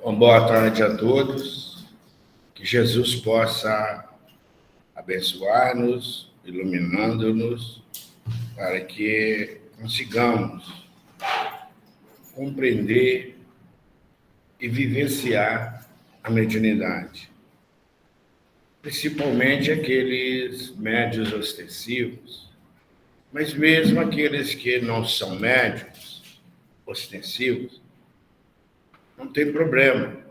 Bom, boa tarde a todos. Que Jesus possa abençoar-nos, iluminando-nos, para que consigamos compreender e vivenciar a mediunidade. Principalmente aqueles médios ostensivos, mas mesmo aqueles que não são médios ostensivos, não tem problema.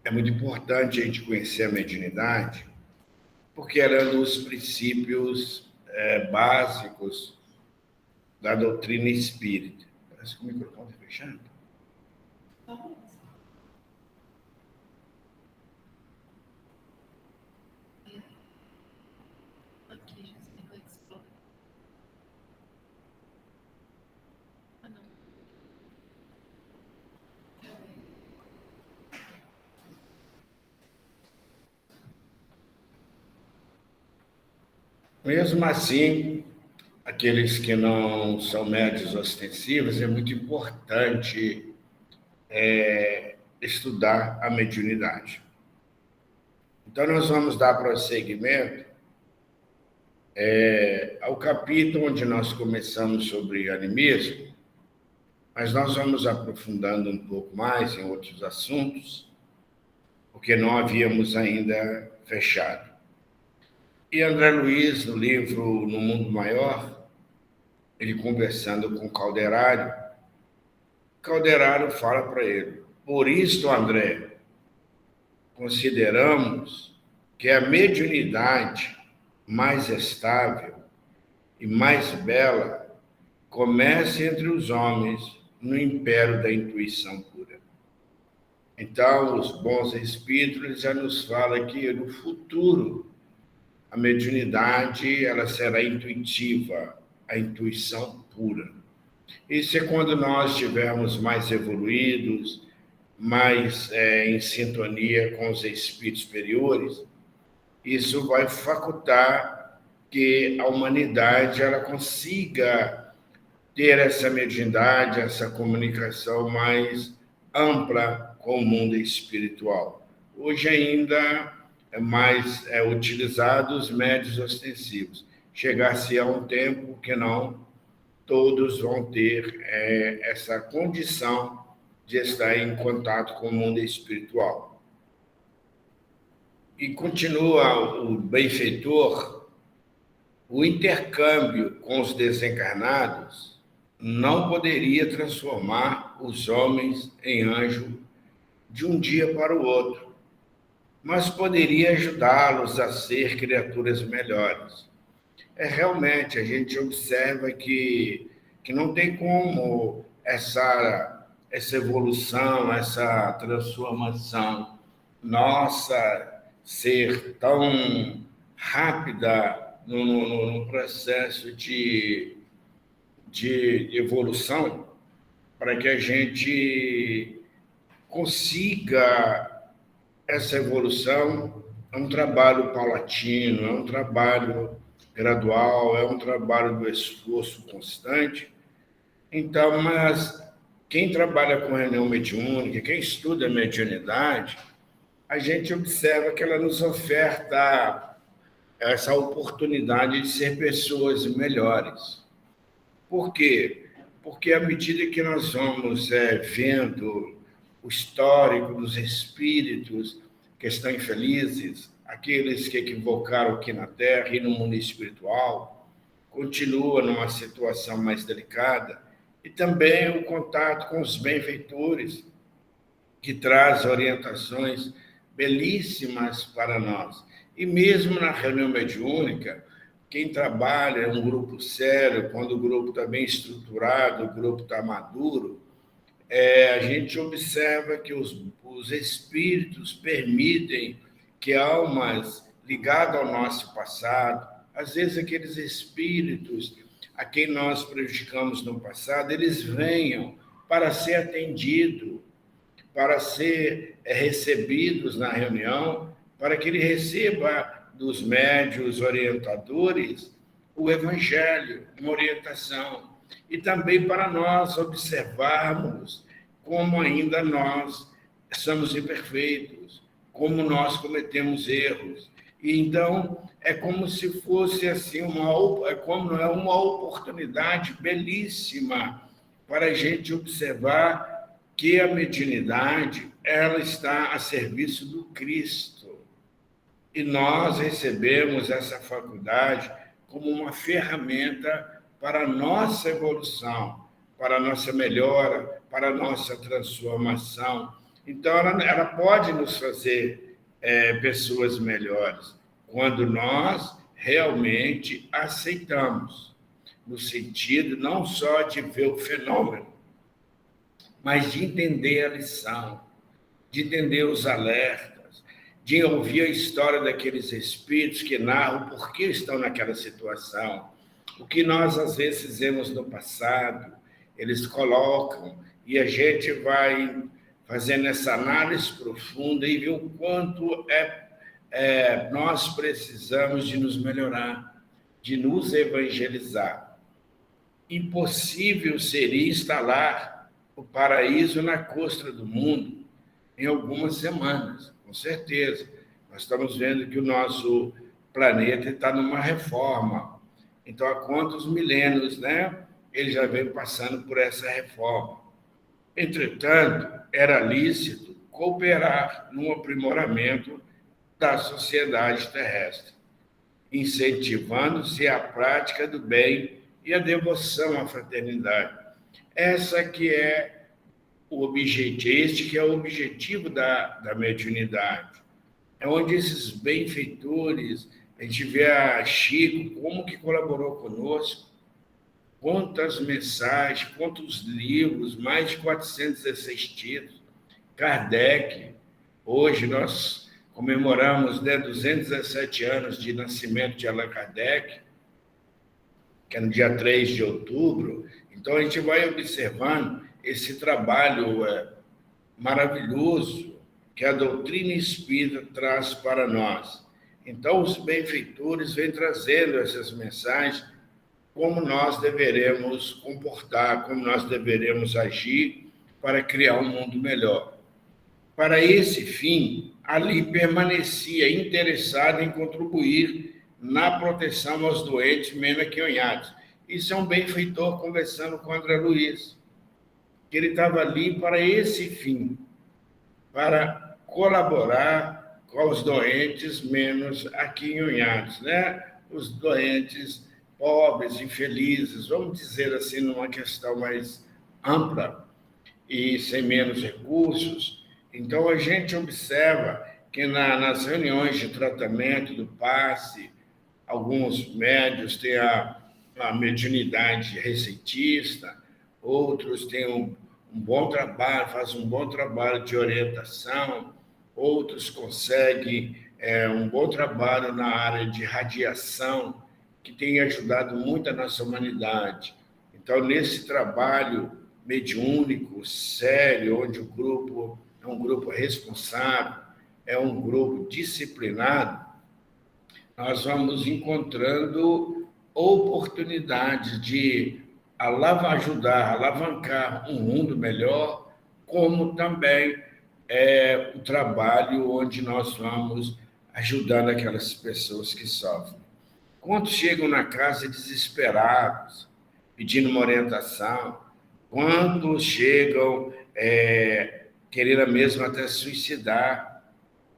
É muito importante a gente conhecer a mediunidade, porque ela é um dos princípios básicos da doutrina espírita. Parece que o microfone está fechando. Mesmo assim, aqueles que não são médios ostensivos, é muito importante estudar a mediunidade. Então, nós vamos dar prosseguimento ao capítulo onde nós começamos sobre animismo, mas nós vamos aprofundando um pouco mais em outros assuntos, porque não havíamos ainda fechado. E André Luiz, no livro No Mundo Maior, ele conversando com Calderaro fala para ele: por isto, André, consideramos que a mediunidade mais estável e mais bela começa entre os homens no império da intuição pura. Então, os bons espíritos já nos falam que no futuro a mediunidade ela será intuitiva, a intuição pura. Isso é quando nós estivermos mais evoluídos, mais em sintonia com os espíritos superiores. Isso vai facultar que a humanidade ela consiga ter essa mediunidade, essa comunicação mais ampla com o mundo espiritual. Hoje ainda é mais utilizado os médios ostensivos. Chegar-se a um tempo que não todos vão ter essa condição de estar em contato com o mundo espiritual. E continua o benfeitor: o intercâmbio com os desencarnados não poderia transformar os homens em anjo de um dia para o outro, mas poderia ajudá-los a ser criaturas melhores. Realmente, a gente observa que não tem como essa evolução, essa transformação nossa ser tão rápida no processo de evolução, para que a gente consiga essa evolução. É um trabalho paulatino, é um trabalho gradual, é um trabalho do esforço constante. Então, mas quem trabalha com reunião mediúnica, quem estuda a mediunidade, a gente observa que ela nos oferta essa oportunidade de ser pessoas melhores. Por quê? Porque à medida que nós vamos vendo o histórico dos espíritos que estão infelizes, aqueles que equivocaram aqui na Terra e no mundo espiritual, continua numa situação mais delicada, e também o contato com os benfeitores, que traz orientações belíssimas para nós. E mesmo na reunião mediúnica, quem trabalha é um grupo sério, quando o grupo está bem estruturado, o grupo está maduro, a gente observa que os espíritos permitem que almas ligadas ao nosso passado, às vezes aqueles espíritos a quem nós prejudicamos no passado, eles venham para ser atendidos, para ser recebidos na reunião, para que ele receba dos médios orientadores o evangelho, uma orientação. E também para nós observarmos como ainda nós somos imperfeitos, como nós cometemos erros. E então é como se fosse assim uma oportunidade belíssima para a gente observar que a mediunidade ela está a serviço do Cristo. E nós recebemos essa faculdade como uma ferramenta para a nossa evolução, para a nossa melhora, para a nossa transformação. Então, ela pode nos fazer pessoas melhores quando nós realmente aceitamos, no sentido não só de ver o fenômeno, mas de entender a lição, de entender os alertas, de ouvir a história daqueles espíritos que narram por que estão naquela situação, o que nós às vezes fizemos no passado, eles colocam e a gente vai fazendo essa análise profunda e ver o quanto nós precisamos de nos melhorar, de nos evangelizar. Impossível seria instalar o paraíso na costa do mundo em algumas semanas, com certeza. Nós estamos vendo que o nosso planeta está numa reforma. Então, há quantos milênios, né? Ele já vem passando por essa reforma. Entretanto, era lícito cooperar no aprimoramento da sociedade terrestre, incentivando-se a prática do bem e a devoção à fraternidade. Essa que é o objetivo, este que é o objetivo da mediunidade. É onde esses benfeitores, a gente vê a Chico, como que colaborou conosco, quantas mensagens, quantos livros, mais de 416 títulos. Kardec, hoje nós comemoramos 217 anos de nascimento de Allan Kardec, que é no dia 3 de outubro. Então, a gente vai observando esse trabalho maravilhoso que a doutrina espírita traz para nós. Então, os benfeitores vêm trazendo essas mensagens, como nós deveremos comportar, como nós deveremos agir para criar um mundo melhor. Para esse fim, ali permanecia interessado em contribuir na proteção aos doentes menos aquinhoados. Isso é um benfeitor conversando com André Luiz, que ele estava ali para esse fim, para colaborar com os doentes menos aquinhoados, né? Os doentes pobres, infelizes, vamos dizer assim, numa questão mais ampla e sem menos recursos. Então, a gente observa que nas reuniões de tratamento do passe, alguns médios têm a mediunidade receitista, outros têm um bom trabalho, fazem um bom trabalho de orientação, outros conseguem um bom trabalho na área de radiação, que tem ajudado muito a nossa humanidade. Então, nesse trabalho mediúnico, sério, onde o grupo é um grupo responsável, é um grupo disciplinado, nós vamos encontrando oportunidades de ajudar a alavancar um mundo melhor, como também o trabalho onde nós vamos ajudando aquelas pessoas que sofrem. Quantos chegam na casa desesperados, pedindo uma orientação? Quantos chegam querendo mesmo até suicidar?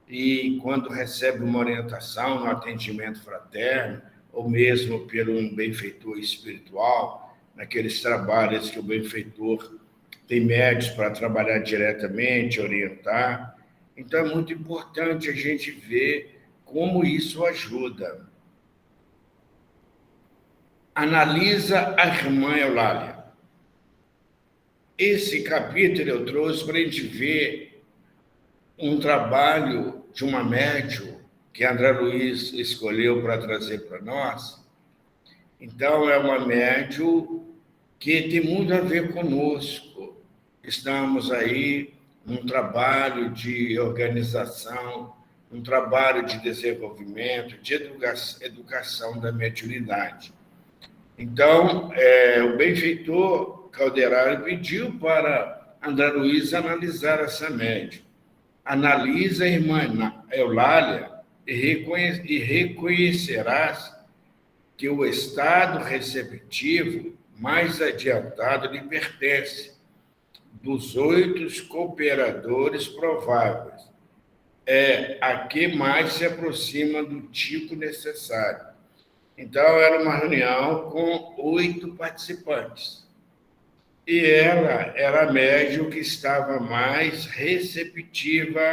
E quando recebe uma orientação no atendimento fraterno, ou mesmo por um benfeitor espiritual, naqueles trabalhos que o benfeitor tem médios para trabalhar diretamente, orientar. Então, é muito importante a gente ver como isso ajuda. Analisa a irmã Eulália. Esse capítulo eu trouxe para a gente ver um trabalho de uma médium que André Luiz escolheu para trazer para nós. Então, é uma médium que tem muito a ver conosco. Estamos aí num trabalho de organização, um trabalho de desenvolvimento, de educação da mediunidade. Então, o benfeitor Calderaro pediu para André Luiz analisar essa médium. Analisa a irmã Eulália e reconhecerás que o estado receptivo mais adiantado lhe pertence, dos 8 cooperadores prováveis. É a que mais se aproxima do tipo necessário. Então, era uma reunião com 8 participantes. E ela era a médium que estava mais receptiva,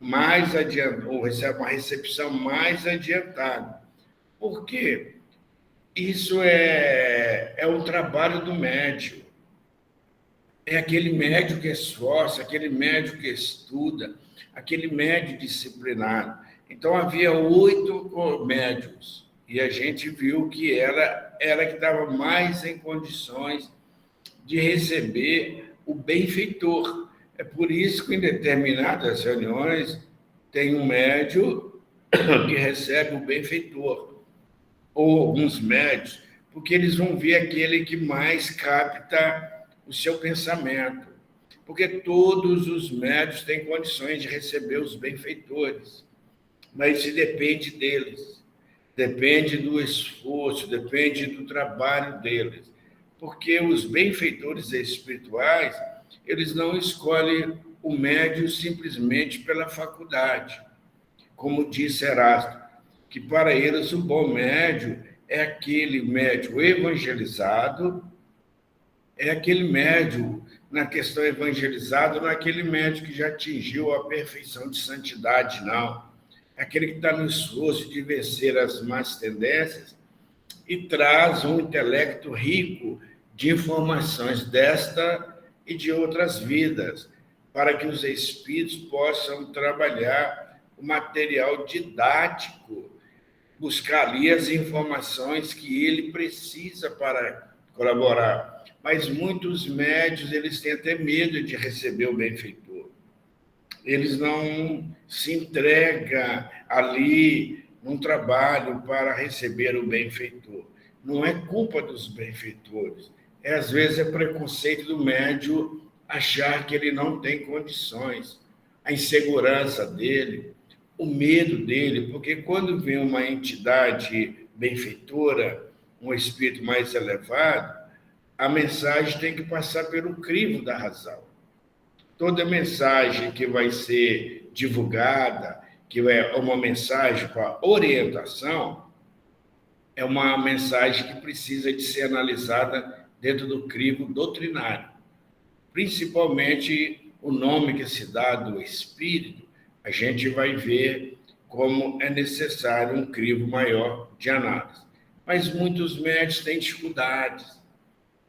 mais adiantada, ou uma recepção mais adiantada. Por quê? Isso é um trabalho do médium. É aquele médium que esforça, aquele médium que estuda, aquele médium disciplinado. Então, havia 8 médiuns, e a gente viu que ela era que estava mais em condições de receber o benfeitor. É por isso que, em determinadas reuniões, tem um médium que recebe o benfeitor, ou alguns médios, porque eles vão ver aquele que mais capta o seu pensamento. Porque todos os médios têm condições de receber os benfeitores, mas isso depende deles, depende do esforço, depende do trabalho deles. Porque os benfeitores espirituais, eles não escolhem o médio simplesmente pela faculdade. Como disse Erasto, que para eles o bom médio é aquele médio evangelizado, é aquele médio, na questão evangelizado, não é aquele médio que já atingiu a perfeição de santidade, não. É aquele que está no esforço de vencer as más tendências e traz um intelecto rico de informações desta e de outras vidas, para que os espíritos possam trabalhar o material didático, buscar ali as informações que ele precisa para colaborar. Mas muitos médios, eles têm até medo de receber o benfeitor. Eles não se entregam ali num trabalho para receber o benfeitor. Não é culpa dos benfeitores. Às vezes é preconceito do médio achar que ele não tem condições. A insegurança dele, o medo dele, porque quando vem uma entidade benfeitora, um espírito mais elevado, a mensagem tem que passar pelo crivo da razão. Toda mensagem que vai ser divulgada, que é uma mensagem para orientação, é uma mensagem que precisa de ser analisada dentro do crivo doutrinário. Principalmente o nome que se dá do espírito, a gente vai ver como é necessário um crivo maior de análise. Mas muitos médicos têm dificuldades.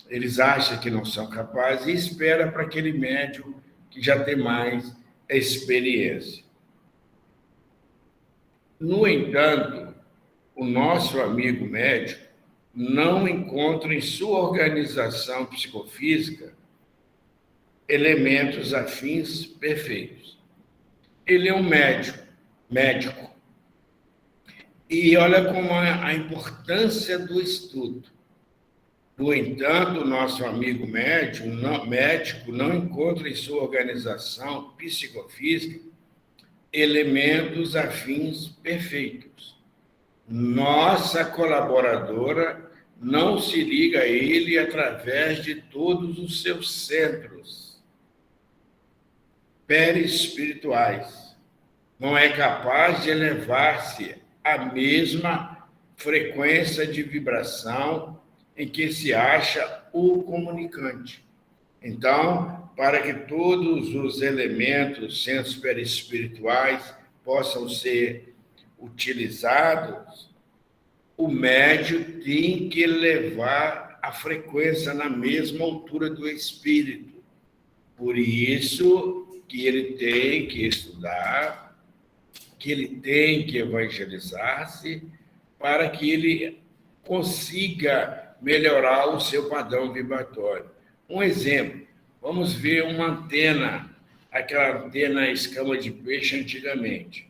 Eles acham que não são capazes e esperam para aquele médium que já tem mais experiência. No entanto, o nosso amigo médico não encontra em sua organização psicofísica elementos afins perfeitos. Ele é um médico. E olha como a importância do estudo. No entanto, o nosso amigo médico não encontra em sua organização psicofísica elementos afins perfeitos. Nossa colaboradora não se liga a ele através de todos os seus centros perispirituais. Não é capaz de elevar-se à mesma frequência de vibração em que se acha o comunicante. Então, para que todos os elementos, centros perispirituais, possam ser utilizados, o médium tem que levar a frequência na mesma altura do espírito. Por isso que ele tem que estudar, que ele tem que evangelizar-se, para que ele consiga melhorar o seu padrão vibratório. Um exemplo, vamos ver uma antena, aquela antena escama de peixe antigamente,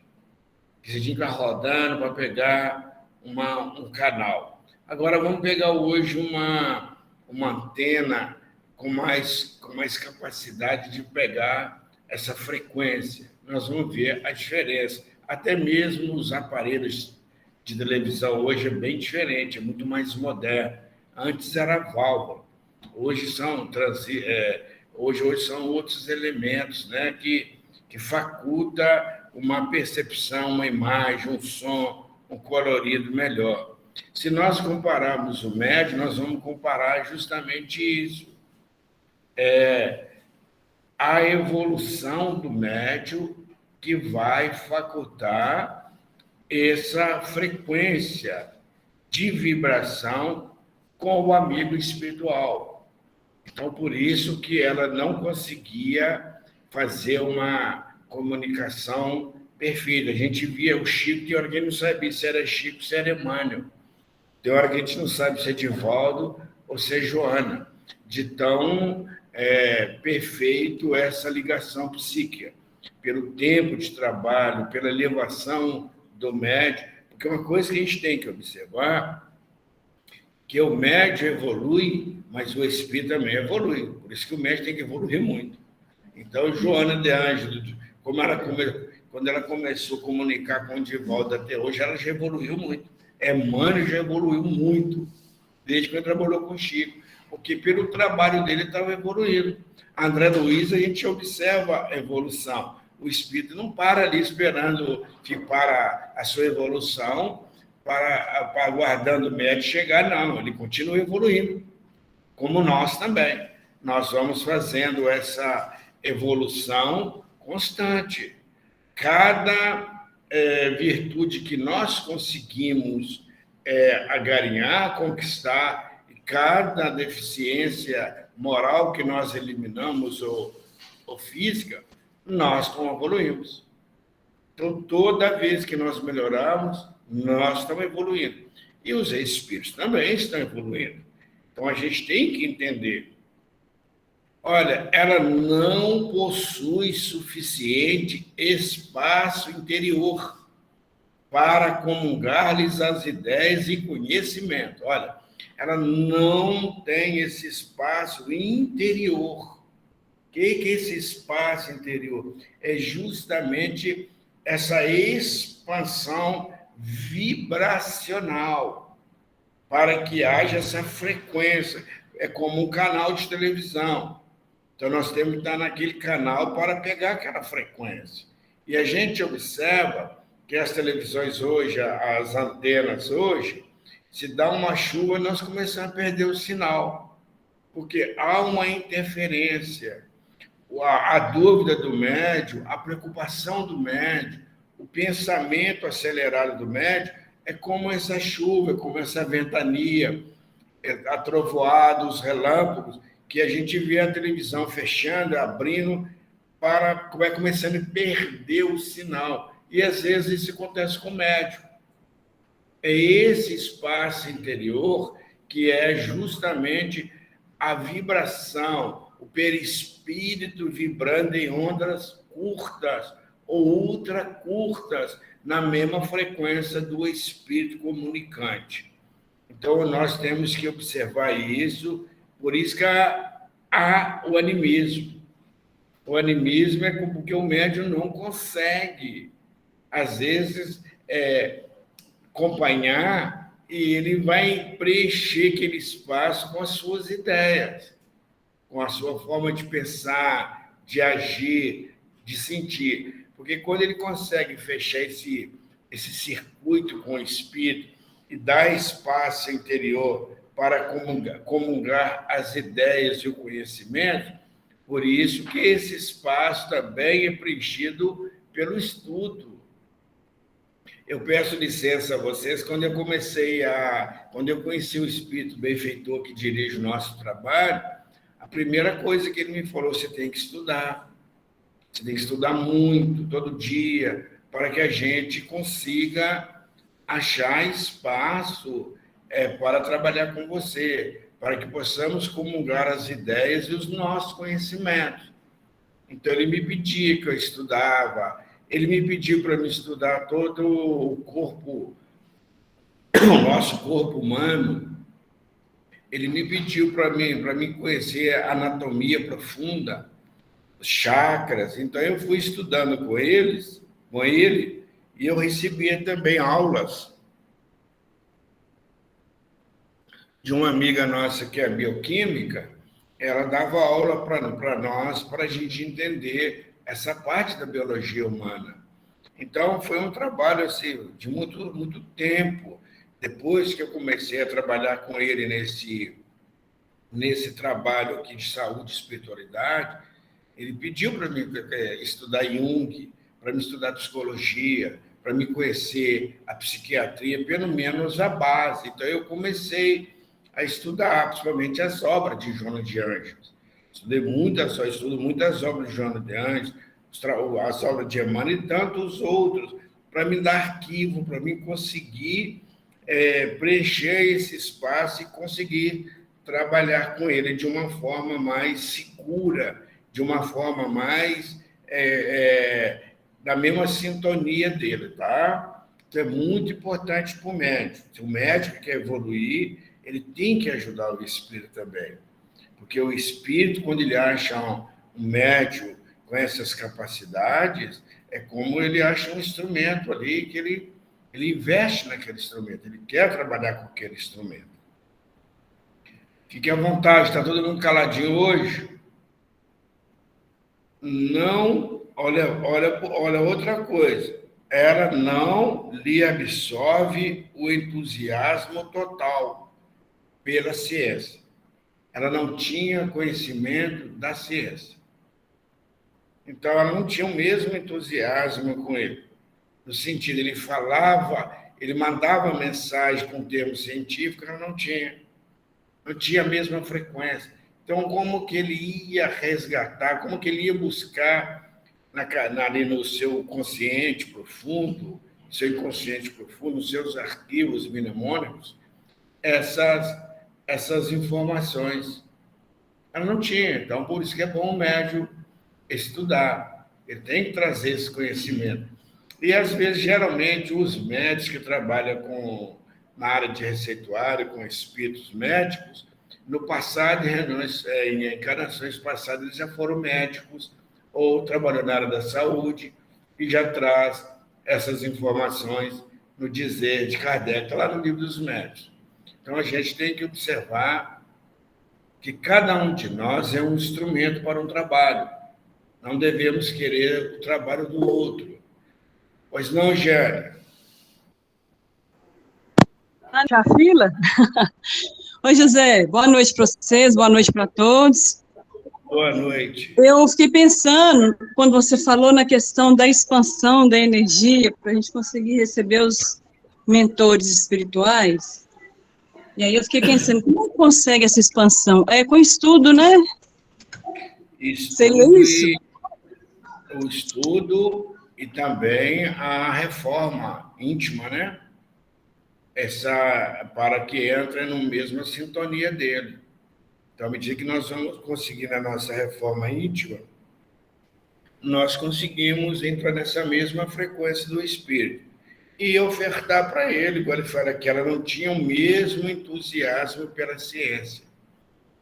que você tinha que ficar rodando para pegar um canal. Agora vamos pegar hoje uma antena com mais capacidade de pegar essa frequência. Nós vamos ver a diferença. Até mesmo os aparelhos de televisão hoje é bem diferente, é muito mais moderno. Antes era válvula, hoje hoje são outros elementos, né, que faculta uma percepção, uma imagem, um som, um colorido melhor. Se nós compararmos o médio, nós vamos comparar justamente isso. A evolução do médio que vai facultar essa frequência de vibração com o amigo espiritual. Então, por isso que ela não conseguia fazer uma comunicação perfeita. A gente via o Chico, tem hora que a gente não sabia se era Chico, se era Emmanuel. Tem hora que a gente não sabe se é Divaldo ou se é Joana, de tão perfeito essa ligação psíquica, pelo tempo de trabalho, pela elevação do médium, porque uma coisa que a gente tem que observar, que o médium evolui, mas o espírito também evolui, por isso que o médium tem que evoluir muito. Então, Joana de Ângelo, quando ela começou a comunicar com o Divaldo até hoje, ela já evoluiu muito. Emmanuel já evoluiu muito, desde que ele trabalhou com o Chico, porque pelo trabalho dele estava evoluindo. André Luiz, a gente observa a evolução. O espírito não para ali esperando que para a sua evolução, para aguardando o médico chegar, não, ele continua evoluindo, como nós também. Nós vamos fazendo essa evolução constante. Cada virtude que nós conseguimos agarinhar, conquistar, cada deficiência moral que nós eliminamos ou física, nós evoluímos. Então, toda vez que nós melhoramos, nós estamos evoluindo. E os espíritos também estão evoluindo. Então, a gente tem que entender. Olha, ela não possui suficiente espaço interior para comungar-lhes as ideias e conhecimento. Olha, ela não tem esse espaço interior. O que é esse espaço interior? É justamente essa expansão vibracional, para que haja essa frequência. É como um canal de televisão. Então, nós temos que estar naquele canal para pegar aquela frequência. E a gente observa que as televisões hoje, as antenas hoje, se dá uma chuva, nós começamos a perder o sinal, porque há uma interferência. A dúvida do médium, a preocupação do médium, o pensamento acelerado do médium é como essa chuva, como essa ventania, a trovoada, os relâmpagos, que a gente vê a televisão fechando, abrindo, vai começando a perder o sinal. E, às vezes, isso acontece com o médium. É esse espaço interior que é justamente a vibração, o perispírito vibrando em ondas curtas ou ultra curtas, na mesma frequência do espírito comunicante. Então, nós temos que observar isso, por isso que há o animismo. O animismo é porque o médium não consegue, às vezes, acompanhar, e ele vai preencher aquele espaço com as suas ideias, com a sua forma de pensar, de agir, de sentir. Porque quando ele consegue fechar esse circuito com o espírito e dar espaço interior para comungar as ideias e o conhecimento, por isso que esse espaço também é preenchido pelo estudo. Eu peço licença a vocês, quando eu conheci o espírito benfeitor que dirige o nosso trabalho, a primeira coisa que ele me falou, você tem que estudar muito, todo dia, para que a gente consiga achar espaço para trabalhar com você, para que possamos comungar as ideias e os nossos conhecimentos. Então, ele me pedia que eu estudava, ele me pediu para me estudar todo o corpo, o nosso corpo humano. ele me pediu para mim conhecer a anatomia profunda, os chakras. Então, eu fui estudando com ele, e eu recebia também aulas de uma amiga nossa que é bioquímica. Ela dava aula para nós, para a gente entender essa parte da biologia humana. Então, foi um trabalho assim, de muito, muito tempo. Depois que eu comecei a trabalhar com ele nesse trabalho aqui de saúde e espiritualidade, ele pediu para mim estudar Jung, para me estudar psicologia, para me conhecer a psiquiatria, pelo menos a base. Então, eu comecei a estudar, principalmente as obras de Joana de Ângeles. Estudo muitas obras de Joana de Ângeles, as obras de Emmanuel e tantos outros, para me dar arquivo, para mim conseguir preencher esse espaço e conseguir trabalhar com ele de uma forma mais segura, de uma forma mais da mesma sintonia dele, tá? Isso é muito importante para o médico. Se o médico quer evoluir, ele tem que ajudar o espírito também. Porque o espírito, quando ele acha um médium com essas capacidades, é como ele acha um instrumento ali que ele investe naquele instrumento, ele quer trabalhar com aquele instrumento. Fique à vontade, está todo mundo caladinho hoje? Não, olha outra coisa. Ela não lhe absorve o entusiasmo total pela ciência. Ela não tinha conhecimento da ciência. Então, ela não tinha o mesmo entusiasmo com ele. No sentido, ele falava, ele mandava mensagem com termos científicos, ela não tinha. Não tinha a mesma frequência. Então, como que ele ia resgatar, como que ele ia buscar ali no seu consciente profundo, seu inconsciente profundo, nos seus arquivos mnemônicos, essas informações? Ela não tinha. Então, por isso que é bom o médium estudar. Ele tem que trazer esse conhecimento. E, às vezes, geralmente, os médicos que trabalham na área de receituário, com espíritos médicos, no passado, em encarnações passadas, eles já foram médicos ou trabalham na área da saúde e já traz essas informações no dizer de Kardec, lá no Livro dos Médiuns. Então, a gente tem que observar que cada um de nós é um instrumento para um trabalho. Não devemos querer o trabalho do outro. Pois não, Gênia? A fila? Oi, José, boa noite para vocês, boa noite para todos. Boa noite. Eu fiquei pensando, quando você falou na questão da expansão da energia, para a gente conseguir receber os mentores espirituais, e aí eu fiquei pensando, como consegue essa expansão? É com estudo, né? Seria isso? O estudo e também a reforma íntima, né? Para que entre na mesma sintonia dele. Então, à medida que nós vamos conseguir a nossa reforma íntima, nós conseguimos entrar nessa mesma frequência do espírito e ofertar para ele, igual ele fala que ela não tinha o mesmo entusiasmo pela ciência,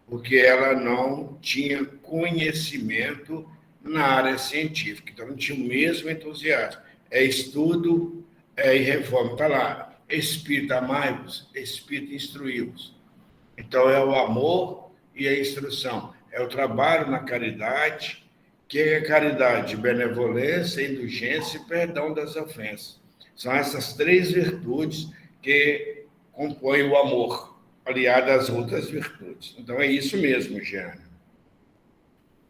porque ela não tinha conhecimento na área científica, então não tinha o mesmo entusiasmo. É estudo e reforma. Está lá, espírito amai-vos, espírito instruí-vos. Então, é o amor e a instrução. É o trabalho na caridade. O que é caridade? Benevolência, indulgência e perdão das ofensas. São essas três virtudes que compõem o amor, aliado às outras virtudes. Então, é isso mesmo, Giana.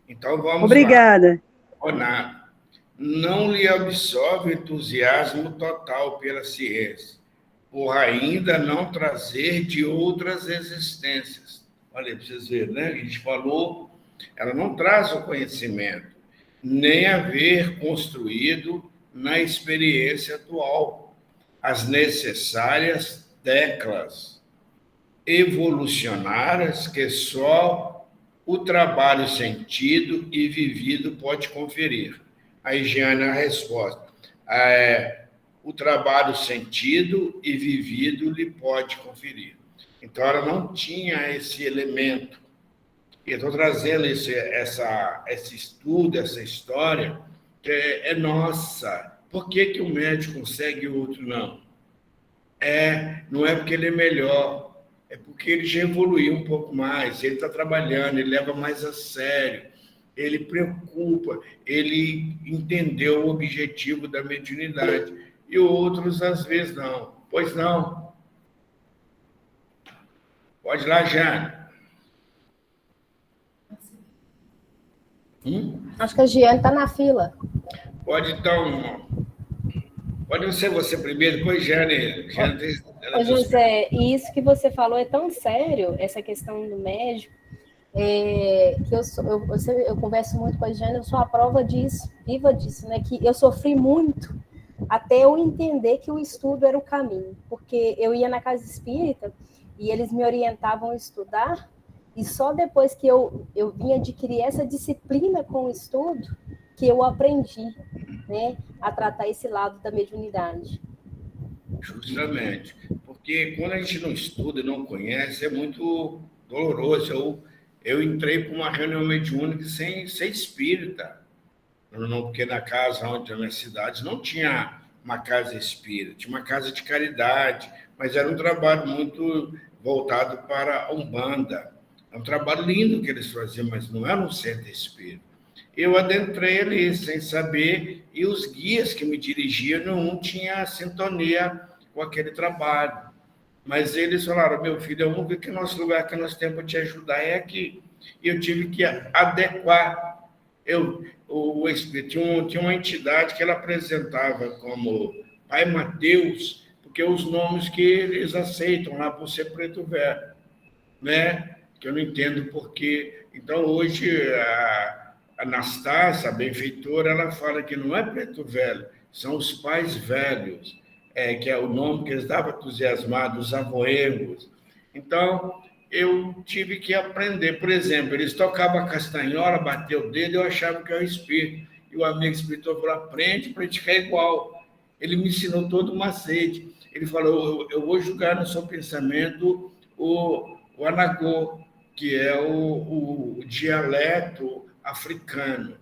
Então, vamos Obrigada. lá. Não lhe absorve o entusiasmo total pela ciência, por ainda não trazer de outras existências. Olha, para vocês verem, né? A gente falou, ela não traz o conhecimento, nem haver construído na experiência atual as necessárias teclas evolucionárias que só o trabalho sentido e vivido pode conferir. A higiene é a resposta. O trabalho sentido e vivido lhe pode conferir. Então, ela não tinha esse elemento. E eu estou trazendo esse estudo, essa história, que é nossa. Por que o médico consegue e o outro não? Não é porque ele é melhor, é porque ele já evoluiu um pouco mais, ele está trabalhando, ele leva mais a sério, ele preocupa, ele entendeu o objetivo da mediunidade. E outros, às vezes, não. Pois não. Pode ir lá, Jane. Acho que a Giane está na fila. Pode, então. Pode ser você primeiro, depois Jane. Ô, José, e isso que você falou é tão sério, essa questão do médico, que eu converso muito com a Jane, eu sou a prova disso, viva disso, né? Que eu sofri muito até eu entender que o estudo era o caminho, porque eu ia na casa espírita e eles me orientavam a estudar, e só depois que eu vim adquirir essa disciplina com o estudo, que eu aprendi, né, a tratar esse lado da mediunidade. Justamente. Porque quando a gente não estuda e não conhece, é muito doloroso. Eu entrei para uma reunião mediúnica sem ser espírita. Porque na casa onde, na minha cidade, não tinha uma casa espírita, tinha uma casa de caridade, mas era um trabalho muito voltado para a Umbanda. É um trabalho lindo que eles faziam, mas não era um centro espírita. Eu adentrei ali sem saber, e os guias que me dirigiam não tinham sintonia com aquele trabalho. Mas eles falaram: meu filho, vamos ver que nosso lugar que nós temos para te ajudar é aqui. E eu tive que adequar. O Espírito tinha uma entidade que ela apresentava como Pai Mateus, porque os nomes que eles aceitam lá por ser preto velho, né? Que eu não entendo por quê. Então, hoje, a Anastácia, a benfeitora, ela fala que não é preto velho, são os pais velhos, que é o nome que eles davam entusiasmados, os avoengos. Então, eu tive que aprender. Por exemplo, eles tocavam a castanhola, bateu o dedo, eu achava que era o espírito. E o amigo espiritual falou: aprende para gente ficar igual. Ele me ensinou todo o macete. Ele falou: eu vou julgar no seu pensamento o Anagô, que é o dialeto africano.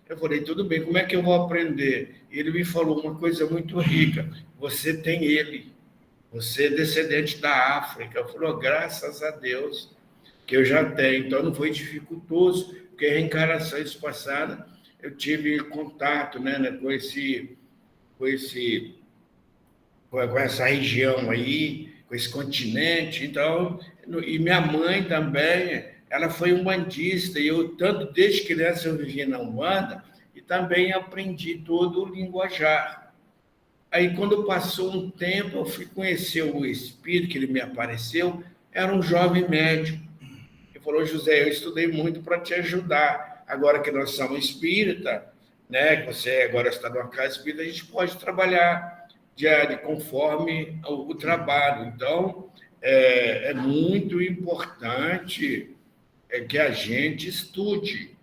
Eu falei: tudo bem, como é que eu vou aprender? E ele me falou uma coisa muito rica: você tem ele, você é descendente da África. Eu falei: graças a Deus que eu já tenho. Então não foi dificultoso, porque reencarnações passadas eu tive contato, né, com essa região aí, com esse continente. Então, e minha mãe também, ela foi umbandista, e eu, tanto desde criança, eu vivia na Umbanda, e também aprendi todo o linguajar. Aí, quando passou um tempo, eu fui conhecer o espírito, que ele me apareceu, era um jovem médico. Ele falou: José, eu estudei muito para te ajudar. Agora que nós somos espírita, né, que você agora está numa casa espírita, a gente pode trabalhar conforme o trabalho. Então, é muito importante que a gente estude,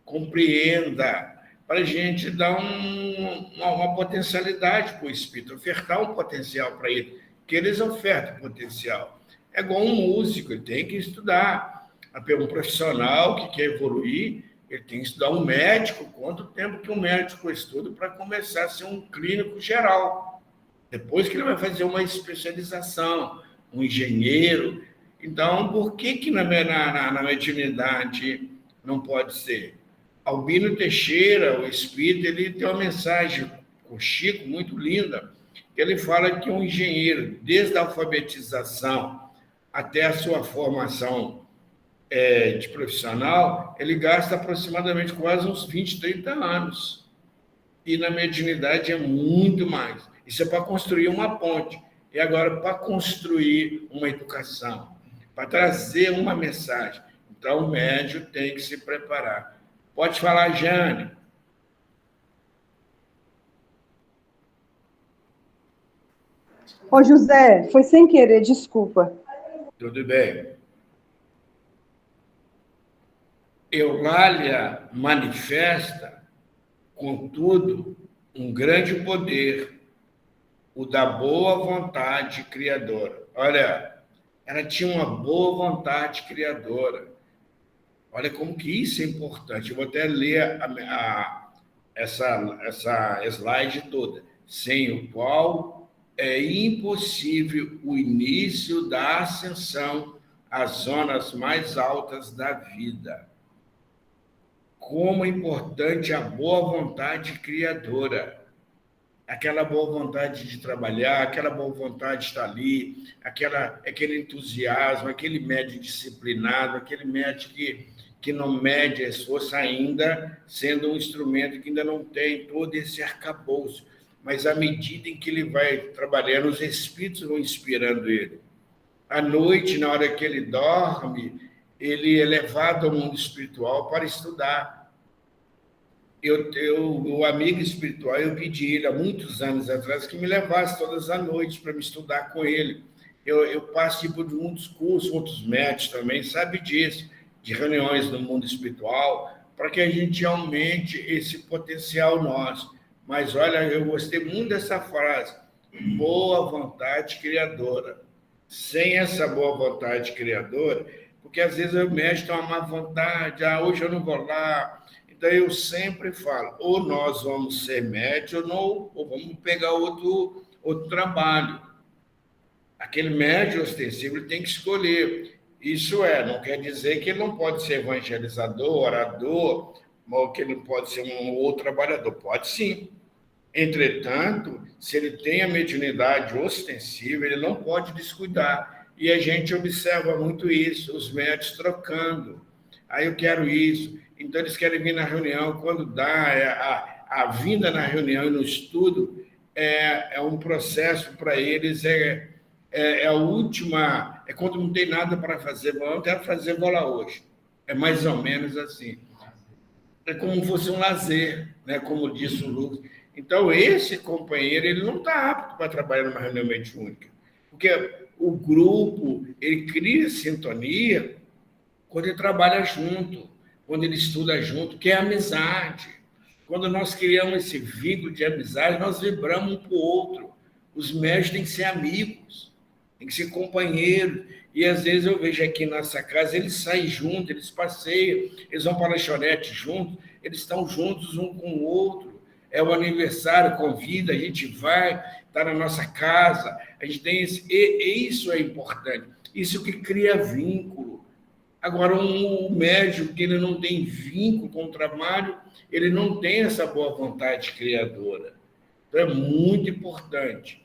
compreenda, para a gente dar uma potencialidade para o espírito, ofertar um potencial para ele, que eles ofertam potencial. É igual um músico, ele tem que estudar. Um profissional que quer evoluir, ele tem que estudar. Um médico, quanto tempo que um médico estuda para começar a ser um clínico geral? Depois que ele vai fazer uma especialização, um engenheiro. Então, por que na mediunidade não pode ser? Albino Teixeira, o espírito, ele tem uma mensagem com o Chico muito linda, que ele fala que um engenheiro, desde a alfabetização até a sua formação de profissional, ele gasta aproximadamente quase uns 20, 30 anos. E na mediunidade é muito mais. Isso é para construir uma ponte. E agora, para construir uma educação, para trazer uma mensagem. Então, o médium tem que se preparar. Pode falar, Jane. Ô, José, foi sem querer, desculpa. Tudo bem. Eulália manifesta, contudo, um grande poder, o da boa vontade criadora. Olha, ela tinha uma boa vontade criadora. Olha como que isso é importante. Eu vou até ler essa slide toda, sem o qual é impossível o início da ascensão às zonas mais altas da vida. Como é importante a boa vontade criadora. Aquela boa vontade de trabalhar, aquela boa vontade de estar ali, aquele entusiasmo, aquele médico disciplinado, aquele médico que não mede esforço ainda, sendo um instrumento que ainda não tem todo esse arcabouço. Mas à medida em que ele vai trabalhando, os espíritos vão inspirando ele. À noite, na hora que ele dorme, ele é levado ao mundo espiritual para estudar. O amigo espiritual, eu pedi ele há muitos anos atrás que me levasse todas as noites para me estudar com ele. Eu participo de muitos cursos, outros médicos também, sabe disso, de reuniões no mundo espiritual, para que a gente aumente esse potencial nosso. Mas, olha, eu gostei muito dessa frase, boa vontade criadora. Sem essa boa vontade criadora, porque às vezes o médico tem uma má vontade, hoje eu não vou lá. Então, eu sempre falo, ou nós vamos ser médios, ou vamos pegar outro trabalho. Aquele médio ostensivo tem que escolher. Isso não quer dizer que ele não pode ser evangelizador, orador, ou que ele não pode ser um outro trabalhador. Pode sim. Entretanto, se ele tem a mediunidade ostensiva, ele não pode descuidar. E a gente observa muito isso, os médios trocando. Eu quero isso. Então, eles querem vir na reunião. Quando dá a vinda na reunião e no estudo, é um processo para eles, a última... É quando não tem nada para fazer, eu quero fazer, vou lá hoje. É mais ou menos assim. É como se fosse um lazer, né? Como disse o Lucas. Então, esse companheiro, ele não está apto para trabalhar numa reunião mediúnica. Porque o grupo, ele cria sintonia quando ele trabalha junto, quando ele estuda junto, que é amizade. Quando nós criamos esse vínculo de amizade, nós vibramos um para o outro. Os médios têm que ser amigos, têm que ser companheiros. E, às vezes, eu vejo aqui na nossa casa, eles saem juntos, eles passeiam, eles vão para a lanchonete juntos, eles estão juntos um com o outro. É o aniversário, convida, a gente vai, está na nossa casa, a gente tem esse... E isso é importante. Isso que cria vínculo. Agora, um médium que ele não tem vínculo com o trabalho, ele não tem essa boa vontade criadora. Então, é muito importante.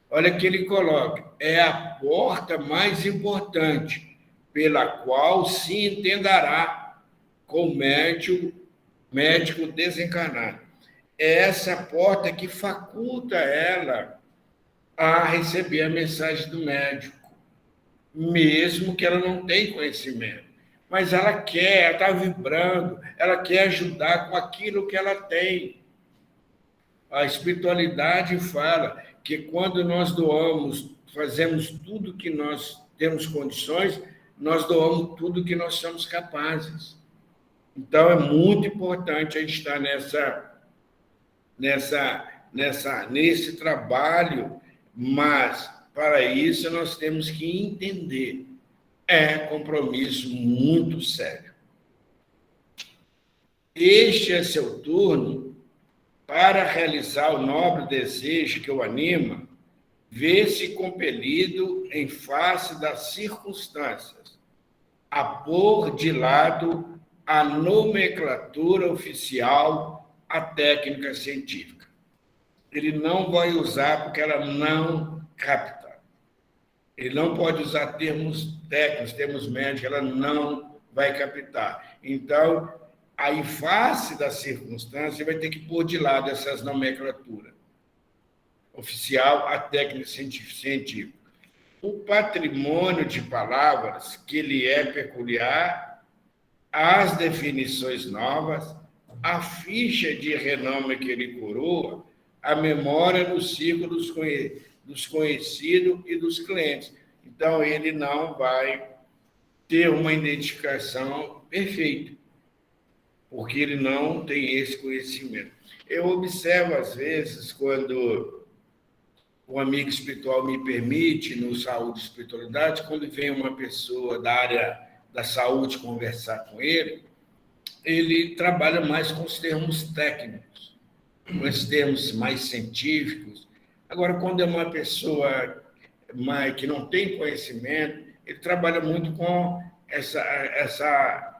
Olha que ele coloca, é a porta mais importante, pela qual se entenderá com o médico desencarnado. É essa porta que faculta ela a receber a mensagem do médico, mesmo que ela não tenha conhecimento. Mas ela quer, ela está vibrando, ela quer ajudar com aquilo que ela tem. A espiritualidade fala que quando nós doamos, fazemos tudo que nós temos condições, nós doamos tudo que nós somos capazes. Então, é muito importante a gente estar nesse trabalho, mas, para isso, nós temos que entender. É compromisso muito sério. Este é seu turno para realizar o nobre desejo que o anima, vê-se compelido, em face das circunstâncias, a pôr de lado a nomenclatura oficial, a técnica científica. Ele não vai usar porque ela não capta. Ele não pode usar termos técnicos, termos médicos, ela não vai captar. Então, em face da circunstância, vai ter que pôr de lado essas nomenclaturas. Oficial, a técnica científica. O patrimônio de palavras que lhe é peculiar, as definições novas, a ficha de renome que ele coroa, a memória no círculo dos conhecidos e dos clientes. Então, ele não vai ter uma identificação perfeita, porque ele não tem esse conhecimento. Eu observo, às vezes, quando o amigo espiritual me permite, no Saúde e Espiritualidade, quando vem uma pessoa da área da saúde conversar com ele trabalha mais com os termos técnicos, com esses termos mais científicos. Agora, quando é uma pessoa que não tem conhecimento, ele trabalha muito com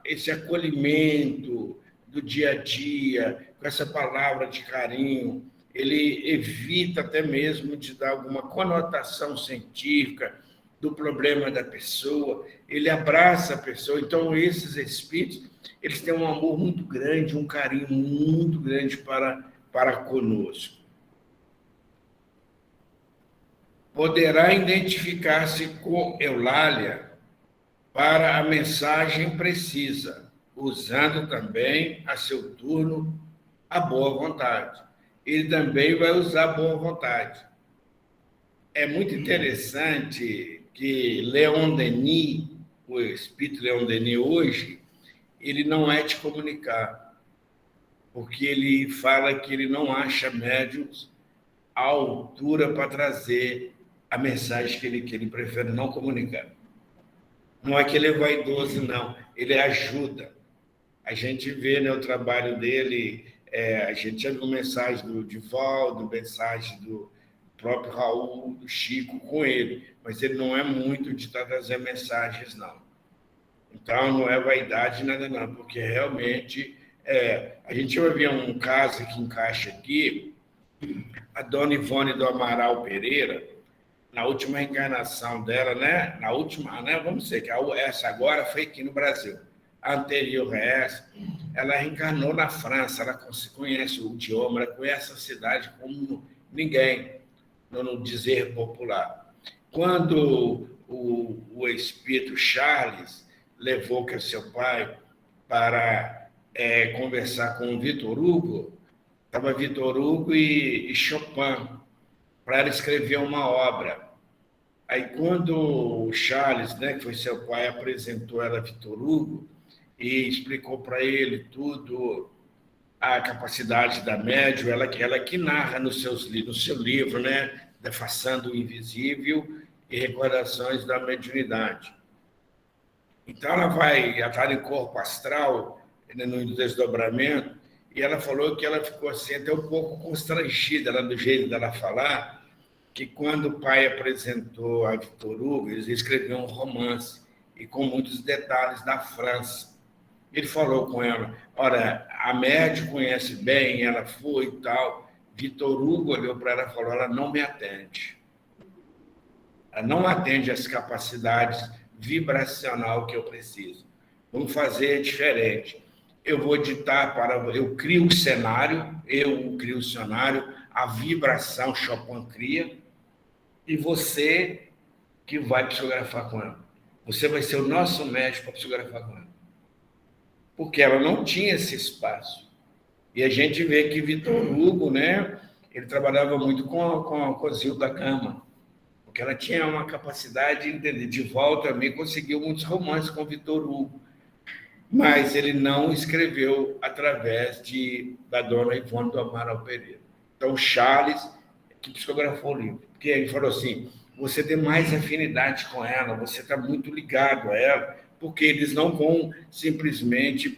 esse acolhimento do dia a dia, com essa palavra de carinho. Ele evita até mesmo de dar alguma conotação científica do problema da pessoa, ele abraça a pessoa. Então, esses espíritos, eles têm um amor muito grande, um carinho muito grande para conosco. Poderá identificar-se com Eulália para a mensagem precisa, usando também, a seu turno, a boa vontade. Ele também vai usar a boa vontade. É muito interessante que Leon Denis, o espírito Leon Denis hoje, ele não é de comunicar, porque ele fala que ele não acha médiuns à altura para trazer a mensagem que ele prefere não comunicar. Não é que ele é vaidoso, não. Ele ajuda. A gente vê, né, o trabalho dele, a gente já viu mensagem do Divaldo, mensagem do próprio Raul, do Chico com ele, mas ele não é muito de trazer mensagens, não. Então, não é vaidade nada, não, porque realmente a gente vai ver um caso que encaixa aqui, a dona Ivone do Amaral Pereira, na última reencarnação dela, né? Na última, né? Vamos dizer que essa agora foi aqui no Brasil. A anterior a essa, ela reencarnou na França, ela conhece o idioma, ela conhece a cidade como ninguém, no dizer popular. Quando o espírito Charles levou que é seu pai para conversar com o Vitor Hugo, estava Vitor Hugo e Chopin, para ela escrever uma obra. Aí, quando o Charles, né, que foi seu pai, apresentou ela a Vitor Hugo e explicou para ele tudo, a capacidade da médium, ela que narra no seu livro, né, Defaçando o Invisível e Recordações da Mediunidade. Então, ela está em corpo astral, no desdobramento, e ela falou que ela ficou assim, até um pouco constrangida do jeito dela falar, que quando o pai apresentou a Vitor Hugo, eles escreviam um romance, e com muitos detalhes da França. Ele falou com ela, ora, a médium conhece bem, ela foi e tal. Vitor Hugo olhou para ela e falou, ela não me atende. Ela não atende às capacidades vibracional que eu preciso. Vamos fazer diferente. Eu vou ditar eu crio o cenário, a vibração Chopin cria, e você que vai psicografar com ela. Você vai ser o nosso médico para psicografar com ela. Porque ela não tinha esse espaço. E a gente vê que Vitor Hugo, né, ele trabalhava muito com a Zilda Gama, porque ela tinha uma capacidade de entender. Divaldo também conseguiu muitos romances com Vitor Hugo, mas ele não escreveu através da dona Ivone do Amaral Pereira. Então, Charles, que psicografou o livro, porque ele falou assim, você tem mais afinidade com ela, você está muito ligado a ela, porque eles não vão simplesmente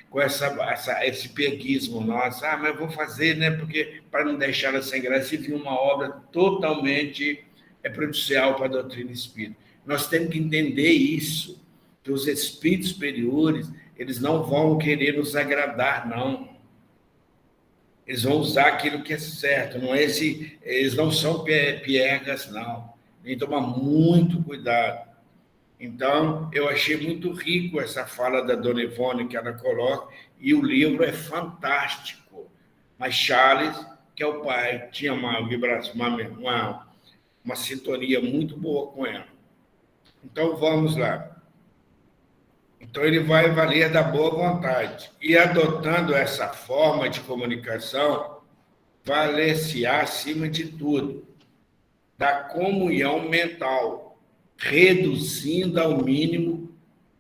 com esse peguismo nosso, mas eu vou fazer, né, porque para não deixar ela sem graça, e vir uma obra totalmente prejudicial para a doutrina espírita. Nós temos que entender isso, que os espíritos superiores, eles não vão querer nos agradar, não. Eles vão usar aquilo que é certo, eles não são piegas, não. Tem que tomar muito cuidado. Então, eu achei muito rico essa fala da dona Ivone que ela coloca, e o livro é fantástico. Mas Charles, que é o pai, tinha uma vibração, uma sintonia muito boa com ela. Então, vamos lá. Então, ele vai valer da boa vontade. E adotando essa forma de comunicação, valer-se-á, acima de tudo, da comunhão mental, reduzindo ao mínimo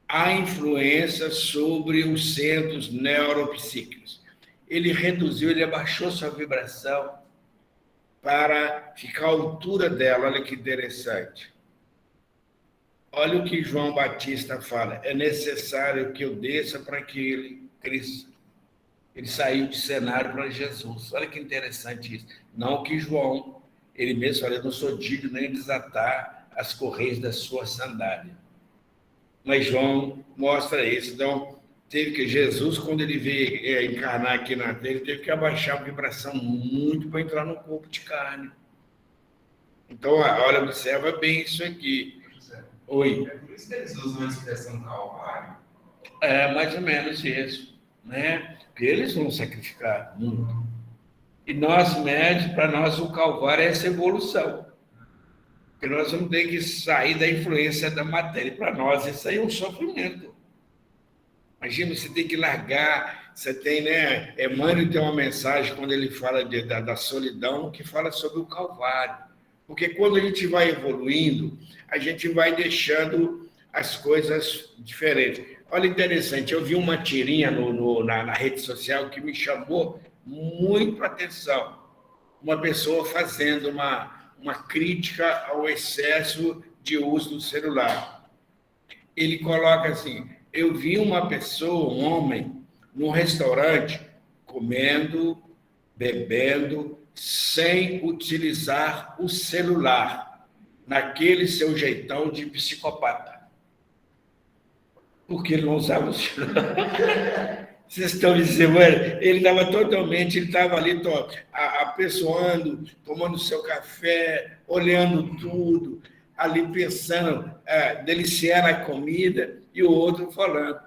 a influência sobre os centros neuropsíquicos. Ele reduziu, ele abaixou sua vibração para ficar à altura dela. Olha que interessante. Olha o que João Batista fala. É necessário que eu desça para que ele cresça. Ele saiu de cenário para Jesus. Olha que interessante isso. Não que João, ele mesmo fala, eu não sou digno nem de desatar as correias da sua sandália. Mas João mostra isso. Então, teve que Jesus, quando ele veio encarnar aqui na Terra, ele teve que abaixar a vibração muito para entrar no corpo de carne. Então, olha, observa bem isso aqui. Oi. É por isso que eles usam a expressão calvário. É mais ou menos isso, né? Porque eles vão sacrificar muito. E nós, médicos, para nós o calvário é essa evolução. Porque nós vamos ter que sair da influência da matéria. E para nós isso aí é um sofrimento. Imagina, você tem que largar, você tem, né? Emmanuel tem uma mensagem quando ele fala da solidão, que fala sobre o calvário. Porque quando a gente vai evoluindo, a gente vai deixando as coisas diferentes. Olha, interessante, eu vi uma tirinha na rede social que me chamou muito a atenção. Uma pessoa fazendo uma crítica ao excesso de uso do celular. Ele coloca assim, eu vi uma pessoa, um homem, num restaurante, comendo, bebendo, sem utilizar o celular, naquele seu jeitão de psicopata. Porque ele não usava o celular. Vocês estão dizendo, ele estava totalmente, ele estava ali apessoando, tomando seu café, olhando tudo, ali pensando, deliciando a comida, e o outro falando,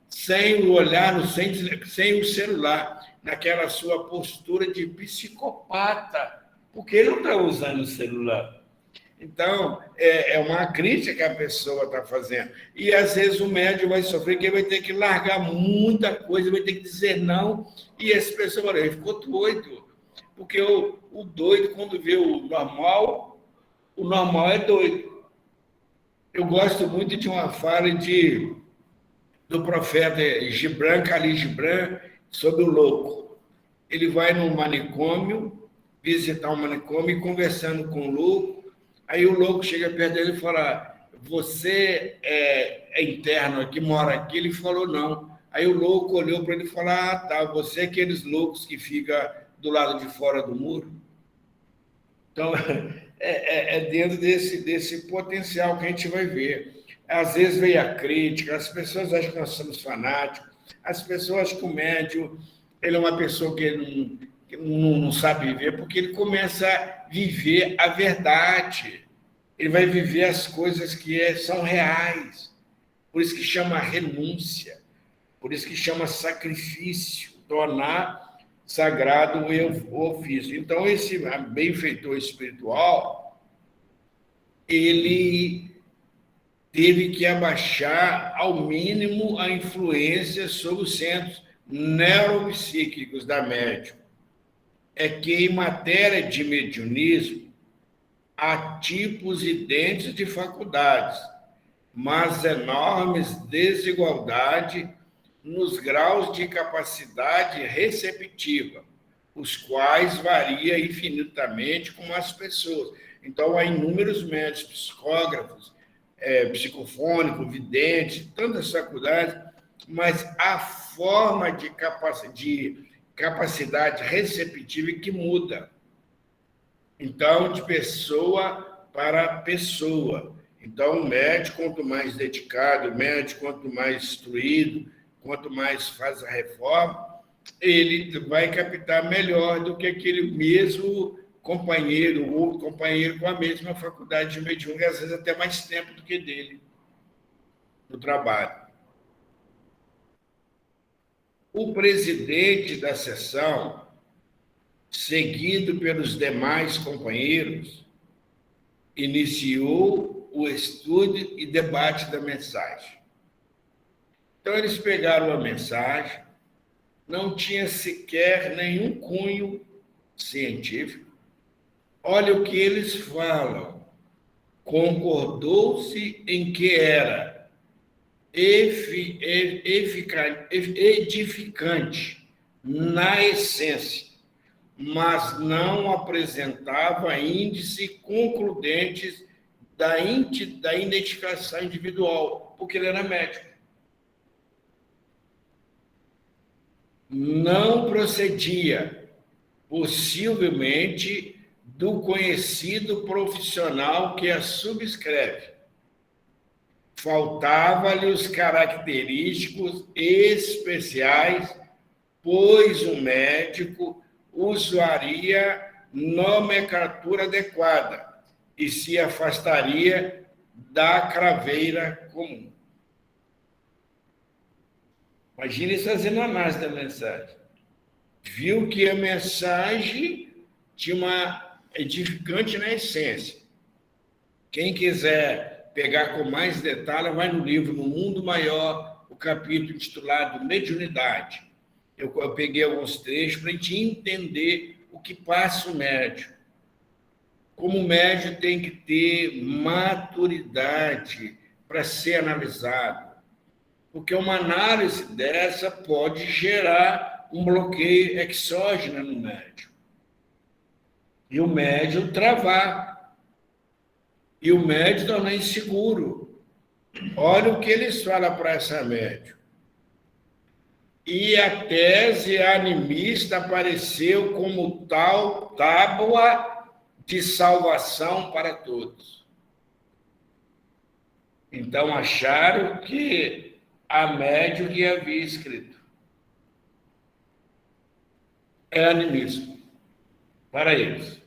sem o olhar, sem o celular, naquela sua postura de psicopata, porque ele não está usando o celular. Então, é uma crítica que a pessoa está fazendo. E, às vezes, o médium vai sofrer, que ele vai ter que largar muita coisa, vai ter que dizer não, e essa pessoa, olha, ele ficou doido. Porque o doido, quando vê o normal é doido. Eu gosto muito de uma fala do profeta Gibran, Khalil Gibran, sobre o louco. Ele vai no manicômio, visitar um manicômio, e conversando com o louco, aí o louco chega perto dele e fala, você é interno aqui, mora aqui? Ele falou, não. Aí o louco olhou para ele e falou, tá, você é aqueles loucos que fica do lado de fora do muro? Então, é dentro desse potencial que a gente vai ver. Às vezes vem a crítica, as pessoas acham que nós somos fanáticos, as pessoas acham que o médium ele é uma pessoa que não sabe viver, porque ele começa a viver a verdade. Ele vai viver as coisas que são reais. Por isso que chama renúncia, por isso que chama sacrifício, tornar sagrado o ofício. Então, esse benfeitor espiritual, ele teve que abaixar ao mínimo a influência sobre os centros neuropsíquicos da médium. É que, em matéria de mediunismo, há tipos idênticos de faculdades, mas enormes desigualdade nos graus de capacidade receptiva, os quais varia infinitamente com as pessoas. Então, há inúmeros médicos, psicógrafos, psicofônicos, videntes, tantas faculdades, mas a forma de capacidade receptiva que muda. Então, de pessoa para pessoa. Então, o médico, quanto mais dedicado, o médico, quanto mais instruído, quanto mais faz a reforma, ele vai captar melhor do que aquele mesmo companheiro, outro companheiro com a mesma faculdade de mediúnica, às vezes até mais tempo do que dele no trabalho. O presidente da sessão, seguido pelos demais companheiros, iniciou o estudo e debate da mensagem. Então, eles pegaram a mensagem, não tinha sequer nenhum cunho científico. Olha o que eles falam. Concordou-se em que era edificante na essência, mas não apresentava índice concludentes da identificação individual, porque ele era médico. Não procedia, possivelmente, do conhecido profissional que a subscreve. Faltava-lhe os característicos especiais, pois o médico usaria nomenclatura adequada e se afastaria da craveira comum. Imagine fazendo análise da mensagem. Viu que a mensagem tinha uma edificante na essência. Quem quiser pegar com mais detalhe, vai no livro No Mundo Maior, o capítulo intitulado Mediunidade. Eu peguei alguns trechos para a gente entender o que passa o médium. Como o médium tem que ter maturidade para ser analisado. Porque uma análise dessa pode gerar um bloqueio exógeno no médium. E o médium travar. E o médium tornar inseguro. Olha o que eles falam para essa médium. E a tese animista apareceu como tal tábua de salvação para todos. Então acharam que a médium que havia escrito é animismo para eles.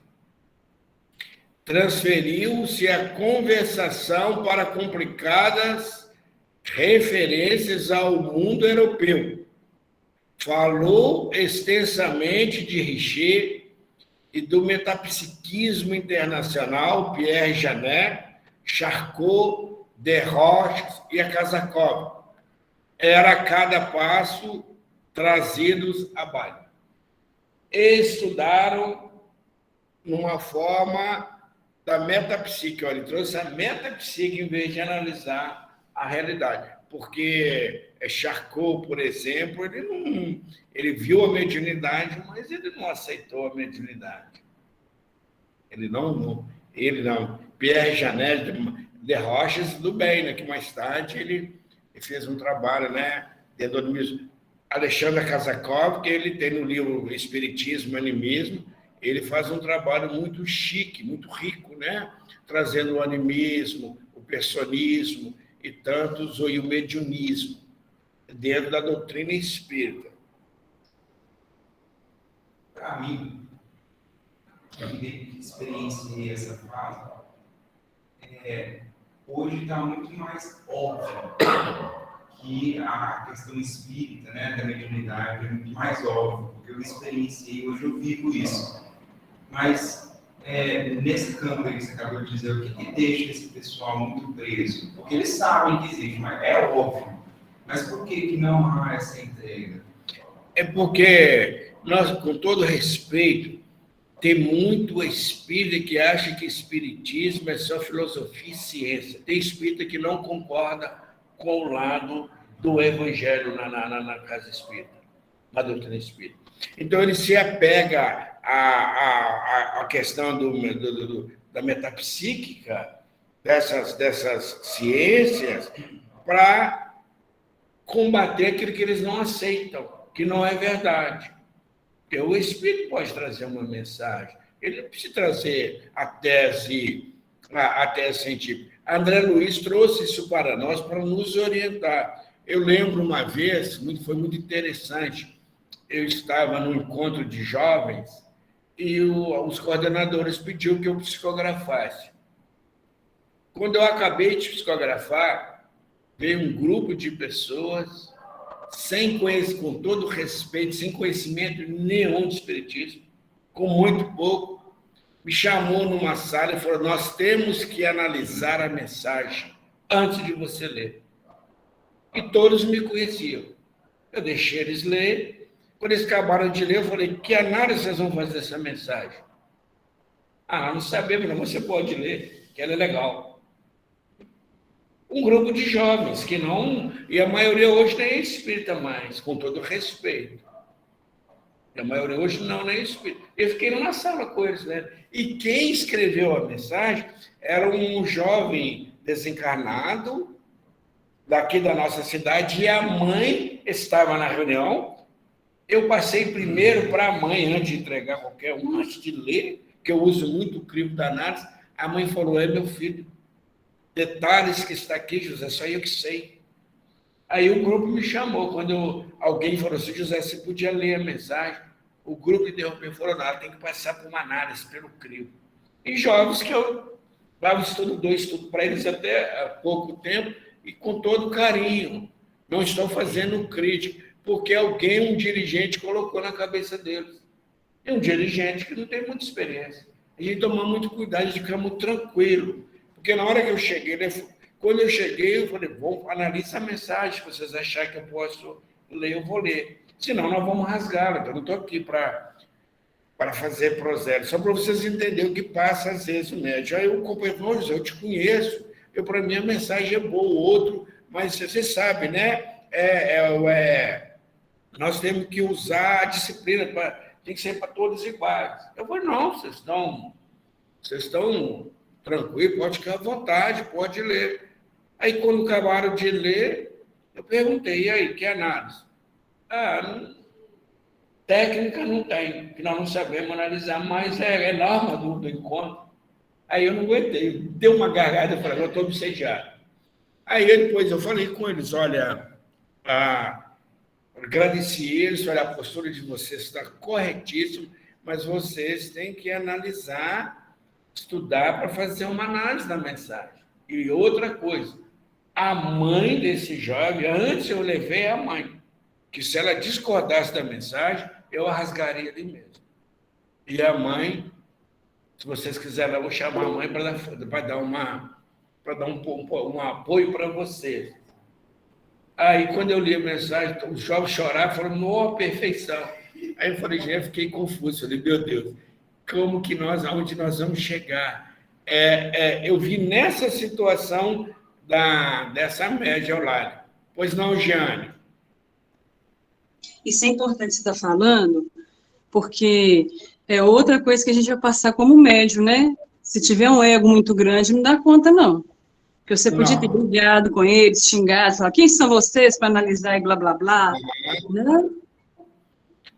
Transferiu-se a conversação para complicadas referências ao mundo europeu. Falou extensamente de Richer e do metapsiquismo internacional, Pierre Janet, Charcot, Desroches e Akasakov. Era a cada passo trazidos a baile. Estudaram numa forma da metapsique. Olha, ele trouxe a metapsique em vez de analisar a realidade. Porque Charcot, por exemplo, ele viu a mediunidade, mas ele não aceitou a mediunidade. Ele não. Pierre Janet de Roches, tudo bem, né? Que mais tarde ele fez um trabalho, né? Dentro do mesmo. Alexandre Akasakov, que ele tem no livro Espiritismo e Animismo, ele faz um trabalho muito chique, muito rico, né? Trazendo o animismo, o personismo e tantos, e o mediunismo, dentro da doutrina espírita. Para mim, que experienciei essa fase, hoje está muito mais óbvio que a questão espírita, né, da mediunidade é muito mais óbvio, porque eu experienciei, hoje eu vivo isso. Mas, nesse campo aí que você acabou de dizer, o que deixa esse pessoal muito preso? Porque eles sabem que existe, mas é óbvio. Mas por que não há essa entrega? É porque nós, com todo respeito, tem muito espírita que acha que espiritismo é só filosofia e ciência. Tem espírita que não concorda com o lado do evangelho na casa espírita, na doutrina espírita. Então, ele se apega à questão da metapsíquica, dessas ciências, para combater aquilo que eles não aceitam, que não é verdade. Porque o espírito pode trazer uma mensagem, ele não precisa trazer a tese científica. André Luiz trouxe isso para nós, para nos orientar. Eu lembro uma vez, foi muito interessante, eu estava num encontro de jovens e os coordenadores pediram que eu psicografasse. Quando eu acabei de psicografar, veio um grupo de pessoas, com todo respeito, sem conhecimento nenhum de espiritismo, com muito pouco, me chamou numa sala e falou: nós temos que analisar a mensagem antes de você ler. E todos me conheciam. Eu deixei eles ler. Quando eles acabaram de ler, eu falei: que análise vocês vão fazer dessa mensagem? Não sabemos, não. Você pode ler, que ela é legal. Um grupo de jovens que não... E a maioria hoje nem é espírita mais, com todo respeito. A maioria hoje não, nem espírito. Eu fiquei numa sala com eles, né? E quem escreveu a mensagem era um jovem desencarnado daqui da nossa cidade, e a mãe estava na reunião. Eu passei primeiro para a mãe, antes de entregar qualquer um, antes de ler, que eu uso muito o crivo da análise. A mãe falou: meu filho, detalhes que está aqui, José, só eu que sei. Aí o grupo me chamou, quando alguém falou assim: José, você podia ler a mensagem? O grupo interrompeu e falou: não, tem que passar por uma análise, pelo crivo. E jovens que eu dava estudo para eles até há pouco tempo, e com todo carinho. Não estou fazendo crítica, porque alguém, um dirigente, colocou na cabeça deles. É um dirigente que não tem muita experiência. A gente toma muito cuidado de ficar muito tranquilo. Porque na hora que eu cheguei, quando eu cheguei, eu falei: bom, analise a mensagem, se vocês acharem que eu posso ler, eu vou ler. Senão, nós vamos rasgá-la. Eu não estou aqui para fazer prosélia, só para vocês entenderem o que passa às vezes o médico. Aí o companheiro falou: eu te conheço, para mim a mensagem é boa, o outro, mas você sabe, né? Nós temos que usar a disciplina, tem que ser para todos iguais. Eu falei: não, vocês estão tranquilos, pode ficar à vontade, pode ler. Aí, quando acabaram de ler, eu perguntei: e aí, que análise? Técnica não tem, que nós não sabemos analisar, mas é norma do encontro. Aí eu não aguentei, deu uma gargada e falei: eu estou obsediado. Aí depois eu falei com eles: olha, agradeci eles, olha, a postura de vocês está corretíssima, mas vocês têm que analisar, estudar para fazer uma análise da mensagem. E outra coisa, a mãe desse jovem, antes eu levei a mãe, que se ela discordasse da mensagem, eu a rasgaria ali mesmo. E a mãe, se vocês quiserem, eu vou chamar a mãe para dar um apoio para vocês. Aí, quando eu li a mensagem, o jovem chorava, falando: nossa, perfeição. Aí eu falei: já fiquei confuso. Falei: meu Deus, como que aonde nós vamos chegar? Eu vi nessa situação dessa média ao lado. Pois não, Jeane? Isso é importante você estar falando, porque é outra coisa que a gente vai passar como médium, né? Se tiver um ego muito grande, não dá conta, não. Porque você podia ter brigado com eles, xingado, falar: quem são vocês para analisar e blá, blá, blá. Né?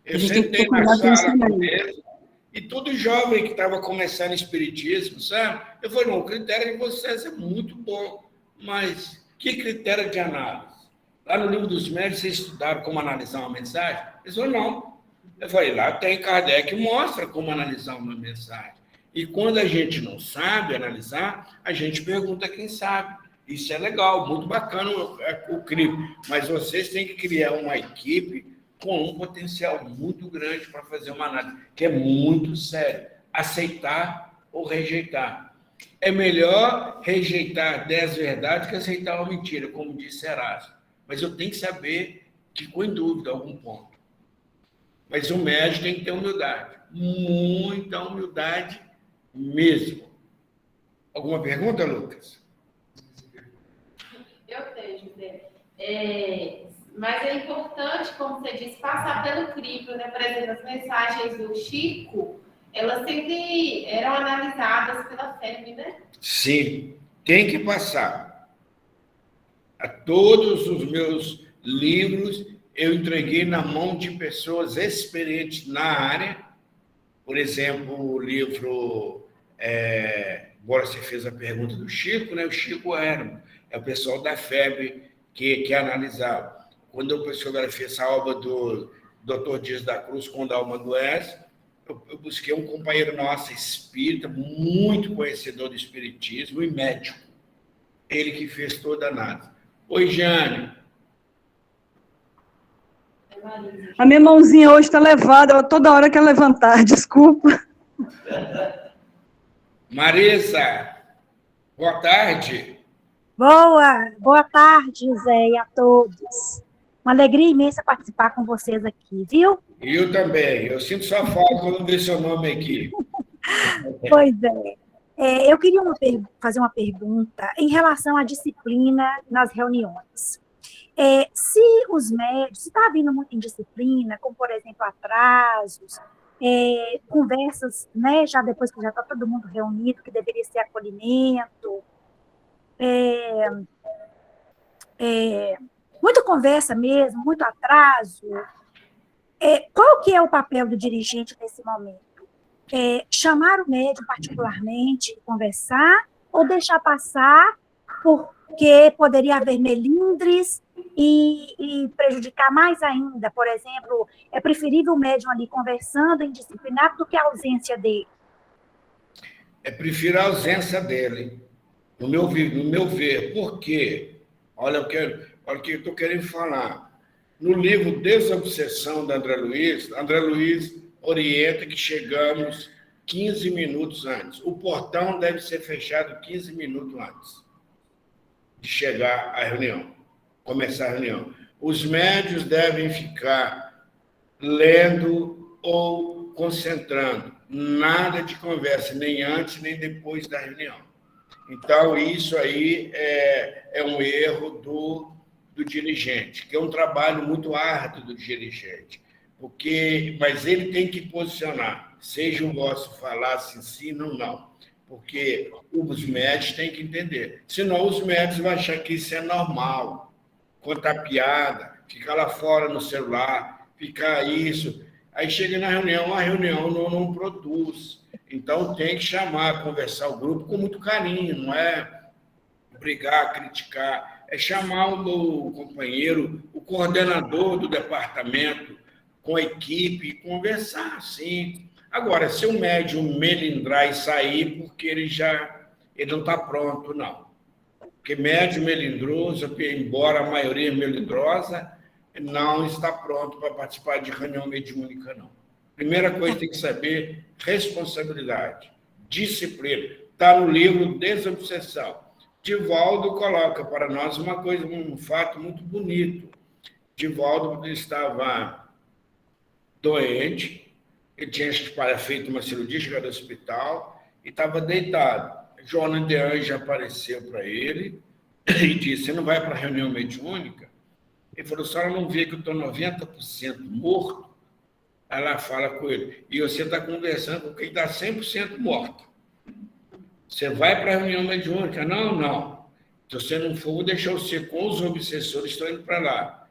Eu sentei na sala com eles, e todo jovem que estava começando espiritismo, sabe? Eu falei: não, o critério de vocês é muito bom, mas que critério de análise? Lá no livro dos médios, vocês estudaram como analisar uma mensagem? Eles falaram: não. Eu falei: lá tem Kardec que mostra como analisar uma mensagem. E quando a gente não sabe analisar, a gente pergunta quem sabe. Isso é legal, muito bacana o CRIP. Mas vocês têm que criar uma equipe com um potencial muito grande para fazer uma análise, que é muito sério. Aceitar ou rejeitar. É melhor rejeitar 10 verdades que aceitar uma mentira, como disse Erasmo. Mas eu tenho que saber que ficou em dúvida algum ponto. Mas o médico tem que ter humildade. Muita humildade mesmo. Alguma pergunta, Lucas? Eu tenho, José. Mas é importante, como você disse, passar pelo crivo, né? Por exemplo, as mensagens do Chico, elas sempre eram analisadas pela FEB, né? Sim, tem que passar. A todos os meus livros eu entreguei na mão de pessoas experientes na área. Por exemplo, o livro, agora você fez a pergunta do Chico, né? O Chico é o pessoal da FEB que analisava. Quando eu psicografei essa obra do Dr. Dias da Cruz, Quando a Alma Adoece, eu busquei um companheiro nosso espírita, muito conhecedor do espiritismo e médico. Ele que fez toda a análise. Oi, Jeane. A minha mãozinha hoje está levada, ela toda hora quer levantar, desculpa. Marisa, boa tarde. Boa tarde, José, e a todos. Uma alegria imensa participar com vocês aqui, viu? Eu também. Eu sinto sua falta quando não ver seu nome aqui. Pois é. Eu queria fazer uma pergunta em relação à disciplina nas reuniões. Se os médios, se está havendo muita indisciplina, como, por exemplo, atrasos, conversas, né, já depois que já está todo mundo reunido, que deveria ser acolhimento, muita conversa mesmo, muito atraso, qual que é o papel do dirigente nesse momento? Chamar o médium particularmente, conversar, ou deixar passar, porque poderia haver melindres e prejudicar mais ainda? Por exemplo, é preferível o médium ali conversando, indisciplinado, do que a ausência dele? Prefiro a ausência dele, no meu ver. Por quê? Olha o que eu estou querendo falar. No livro Desobsessão da André Luiz orienta que chegamos 15 minutos antes. O portão deve ser fechado 15 minutos antes de chegar à reunião, começar a reunião. Os médios devem ficar lendo ou concentrando. Nada de conversa, nem antes, nem depois da reunião. Então, isso aí é um erro do dirigente, que é um trabalho muito árduo do dirigente, mas ele tem que posicionar, seja o vosso falar sim, não, porque os médicos têm que entender, senão os médicos vão achar que isso é normal, contar piada, ficar lá fora no celular, ficar isso, aí chega na reunião, a reunião não produz, então tem que chamar, conversar o grupo com muito carinho, não é brigar, criticar, é chamar o meu companheiro, o coordenador do departamento, com a equipe, e conversar, sim. Agora, se o médium melindrar e sair, porque ele não está pronto, não. Porque médium melindroso, embora a maioria é melindrosa, não está pronto para participar de reunião mediúnica, não. Primeira coisa, tem que saber responsabilidade, disciplina. Está no livro Desobsessão. Divaldo coloca para nós um fato muito bonito. Divaldo estava doente, ele tinha feito uma cirurgia, chegado ao hospital, e estava deitado. Joana de Anjos apareceu para ele e disse: você não vai para a reunião mediúnica? Ele falou: a senhora não vê que eu estou 90% morto? Ela fala com ele: e você está conversando com quem está 100% morto. Você vai para a reunião mediúnica? Não. Se você não for, vou deixar você com os obsessores, estão indo para lá.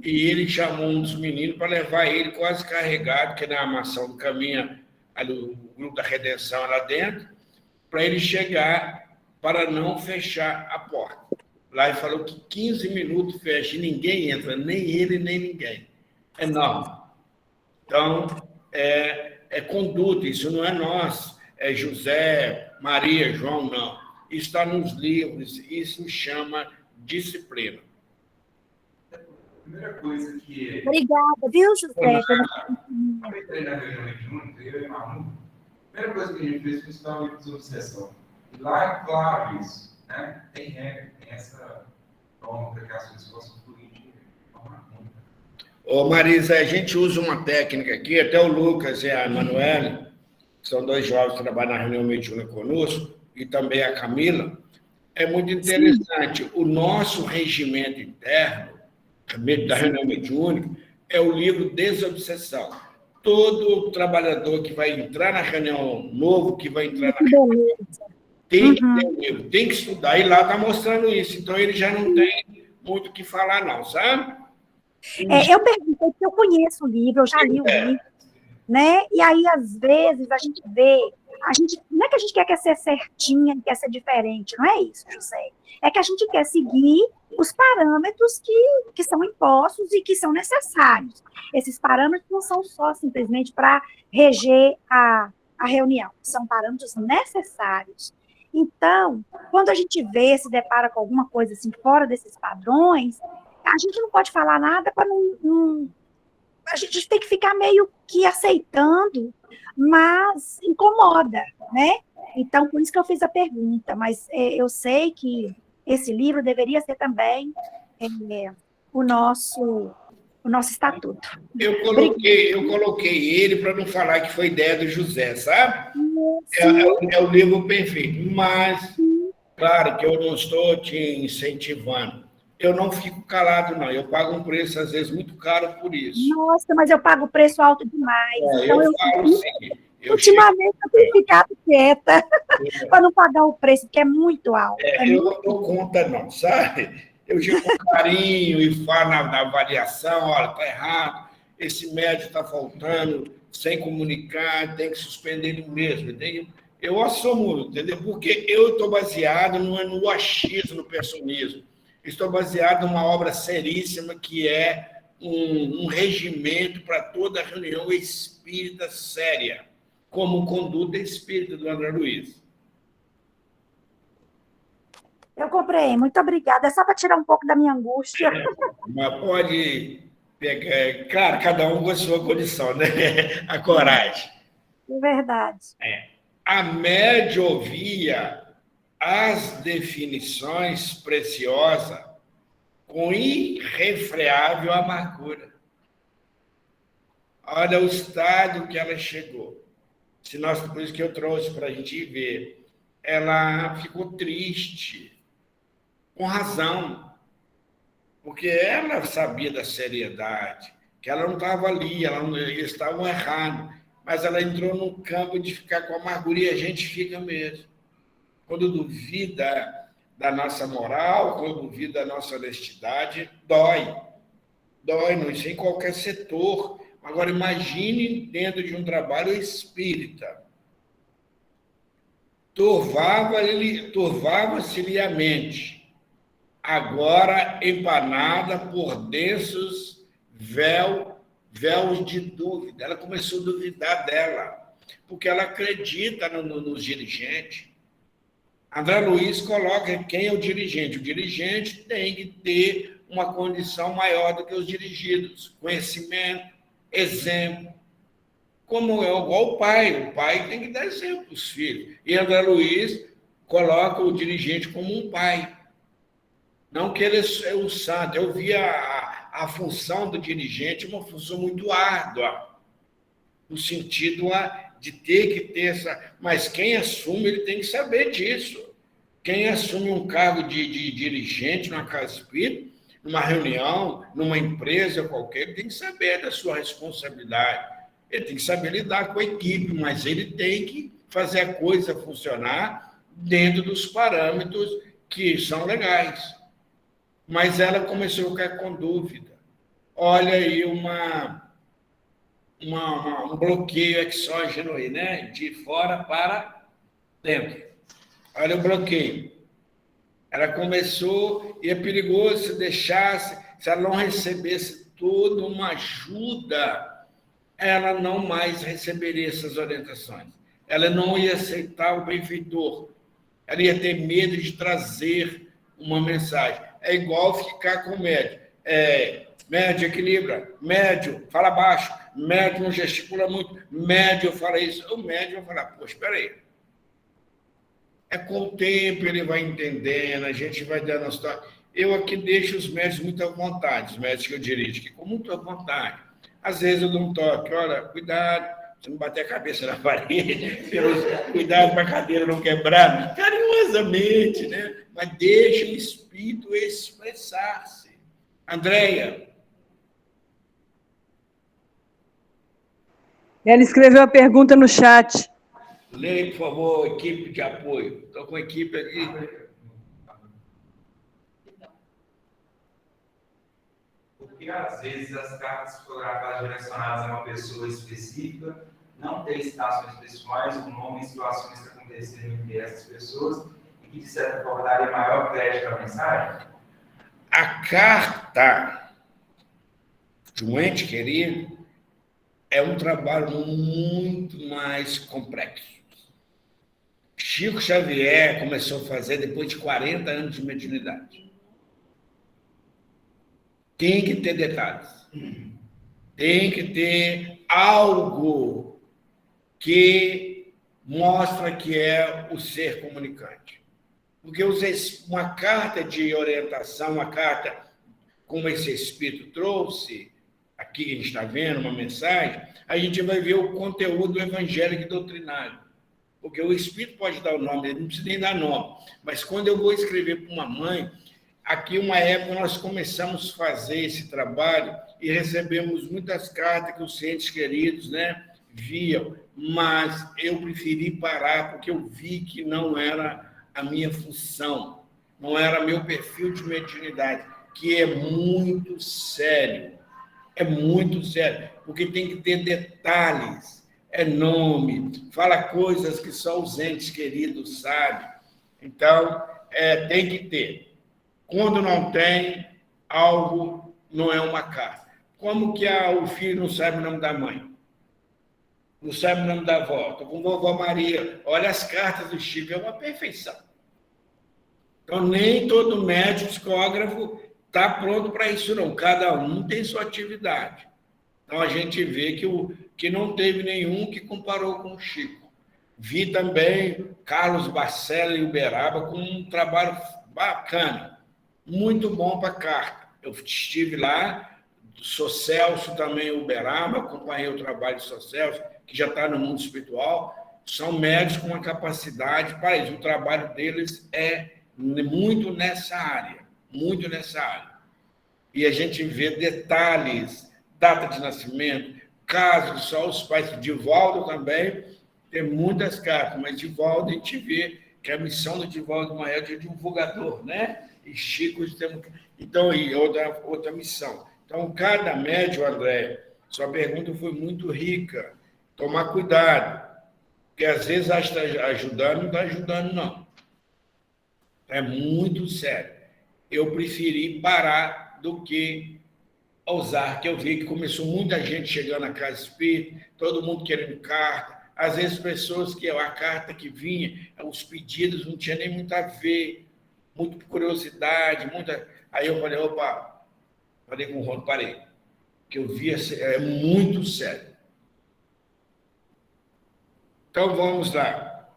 E ele chamou um dos meninos para levar ele quase carregado, que na armação do caminho, ali, o grupo da redenção lá dentro, para ele chegar, para não fechar a porta. Lá ele falou que 15 minutos fecha e ninguém entra, nem ele, nem ninguém. É norma. Então, é conduta, isso não é nosso. É José, Maria, João, não. Isso está nos livros, isso chama disciplina. A primeira coisa que... Obrigada, viu, José? Eu entrei na reunião mediúnica, eu e Mamu. A primeira coisa que a gente fez foi estudar o livro de obsessão. E lá é claro isso, né? Tem regra, tem essa norma para que as coisas possam fluir de forma conta. Ô, Marisa, a gente usa uma técnica aqui, até o Lucas e a Manuela, que são dois jovens que trabalham na reunião mediúnica conosco, e também a Camila, é muito interessante. Sim. O nosso regimento interno, da reunião mediúnica, é o livro Desobsessão. Todo trabalhador que vai entrar na reunião novo, que vai entrar na reunião, tem que ter o livro, tem que estudar, e lá está mostrando isso. Então, ele já não tem muito o que falar, não, sabe? Eu perguntei, porque eu conheço o livro, eu já li o livro, né? E aí, às vezes, a gente vê, não é que a gente quer ser certinha, quer ser diferente, não é isso, José. É que a gente quer seguir os parâmetros que são impostos e que são necessários. Esses parâmetros não são só simplesmente para reger a reunião, são parâmetros necessários. Então, quando a gente se depara com alguma coisa assim fora desses padrões, a gente não pode falar nada para não... A gente tem que ficar meio que aceitando, mas incomoda, né? Então, por isso que eu fiz a pergunta, mas eu sei que esse livro deveria ser também o nosso estatuto. Eu coloquei ele para não falar que foi ideia do José, sabe? É o livro perfeito, mas, claro que eu não estou te incentivando. eu não fico calado, não. Eu pago um preço, às vezes, muito caro por isso. Nossa, mas eu pago preço alto demais. Então, Eu falo assim, ultimamente eu tenho ficado quieta para não pagar o preço, porque é muito alto. Eu não dou conta, não, sabe? Eu chego com carinho e falo na avaliação, olha, está errado, esse médico está faltando, sem comunicar, tem que suspender ele mesmo. Eu assumo, entendeu? Porque eu estou baseado no achismo, no personismo. Estou baseado numa obra seríssima que é um regimento para toda reunião espírita séria, como Conduta Espírita do André Luiz. Eu comprei, muito obrigada. É só para tirar um pouco da minha angústia. Mas pode pegar... Claro, cada um com a sua condição, né? A coragem. É verdade. A média ouvia as definições preciosas com irrefreável amargura. Olha o estado que ela chegou. Por isso que eu trouxe para a gente ver. Ela ficou triste, com razão, porque ela sabia da seriedade, que ela não estava ali, eles estavam errados, mas ela entrou num campo de ficar com amargura e a gente fica mesmo. Quando duvida da nossa moral, quando duvida da nossa honestidade, dói. Dói, não sei em qualquer setor. Agora, imagine dentro de um trabalho espírita. Turvava-se-lhe a mente, agora empanada por densos véus de dúvida. Ela começou a duvidar dela, porque ela acredita nos dirigentes. André Luiz coloca quem é o dirigente. O dirigente tem que ter uma condição maior do que os dirigidos. Conhecimento, exemplo. Como é igual o pai tem que dar exemplo para os filhos. E André Luiz coloca o dirigente como um pai. Não que ele é o santo. Eu vi a função do dirigente uma função muito árdua, no sentido de ter que ter essa... Mas quem assume, ele tem que saber disso. Quem assume um cargo de dirigente numa casa espírita, numa reunião, numa empresa qualquer, ele tem que saber da sua responsabilidade. Ele tem que saber lidar com a equipe, mas ele tem que fazer a coisa funcionar dentro dos parâmetros que são legais. Mas ela começou a ficar com dúvida. Olha aí um bloqueio exógeno aí, né? De fora para dentro. Olha o bloqueio. Ela começou, e é perigoso se deixasse, se ela não recebesse toda uma ajuda, ela não mais receberia essas orientações. Ela não ia aceitar o benfeitor. Ela ia ter medo de trazer uma mensagem. É igual ficar com o médio. Médio equilibra, médio fala baixo, médio não gesticula muito, médio fala isso. O médio vai falar, pô, espera aí. Com o tempo ele vai entendendo, a gente vai dando a história. Eu aqui deixo os médios muito à vontade, os médios que eu dirijo, que com muito à vontade. Às vezes eu dou um toque, olha, cuidado, você não bater a cabeça na parede, cuidado para a cadeira não quebrar, carinhosamente, né? Mas deixa o espírito expressar-se. Andréia. Ela escreveu a pergunta no chat. Leia, por favor, equipe de apoio. Estou com a equipe aqui. Porque, às vezes, as cartas psicografadas direcionadas a uma pessoa específica não têm citações pessoais, o nome e situações que aconteceram entre essas pessoas e que, de certa forma, daria maior crédito à mensagem? A carta de um ente querido é um trabalho muito mais complexo. Chico Xavier começou a fazer depois de 40 anos de mediunidade. Tem que ter detalhes. Tem que ter algo que mostra que é o ser comunicante. Porque uma carta de orientação, uma carta como esse espírito trouxe, aqui a gente está vendo uma mensagem, a gente vai ver o conteúdo evangélico e doutrinário. Porque o espírito pode dar o nome, ele não precisa nem dar nome. Mas quando eu vou escrever para uma mãe, aqui, uma época, nós começamos a fazer esse trabalho e recebemos muitas cartas que os entes queridos, né, viam, mas eu preferi parar porque eu vi que não era a minha função, não era meu perfil de mediunidade, que é muito sério, porque tem que ter detalhes, é nome, fala coisas que só os entes queridos sabem. Então, tem que ter. Quando não tem, algo não é uma carta. Como que o filho não sabe o nome da mãe? Não sabe o nome da avó? Estou com vovó Maria. Olha as cartas do Chico, é uma perfeição. Então, nem todo médico psicógrafo está pronto para isso, não. Cada um tem sua atividade. Então, a gente vê que não teve nenhum que comparou com o Chico. Vi também Carlos Barcelo e Uberaba com um trabalho bacana, muito bom para carta. Eu estive lá, sou Celso também, Uberaba, acompanhei o trabalho de Sou Celso, que já está no mundo espiritual. São médicos com uma capacidade para isso. O trabalho deles é muito nessa área, muito nessa área. E a gente vê detalhes, data de nascimento, casos, só os pais. Divaldo também tem muitas cartas, mas Divaldo a gente vê que a missão do Divaldo Maia é de divulgador, né? E Chico tem, então, e outra missão. Então, cada médium, André, sua pergunta foi muito rica. Tomar cuidado, porque às vezes acha que está ajudando, não está ajudando, não. É muito sério. Eu preferi parar do que ousar, que eu vi que começou muita gente chegando na casa espírita, todo mundo querendo carta. Às vezes, pessoas que a carta que vinha, os pedidos não tinha nem muito a ver, muito curiosidade, muita. Aí eu falei, opa, falei com o Rômulo, parei, que eu vi, é muito sério. Então, vamos lá.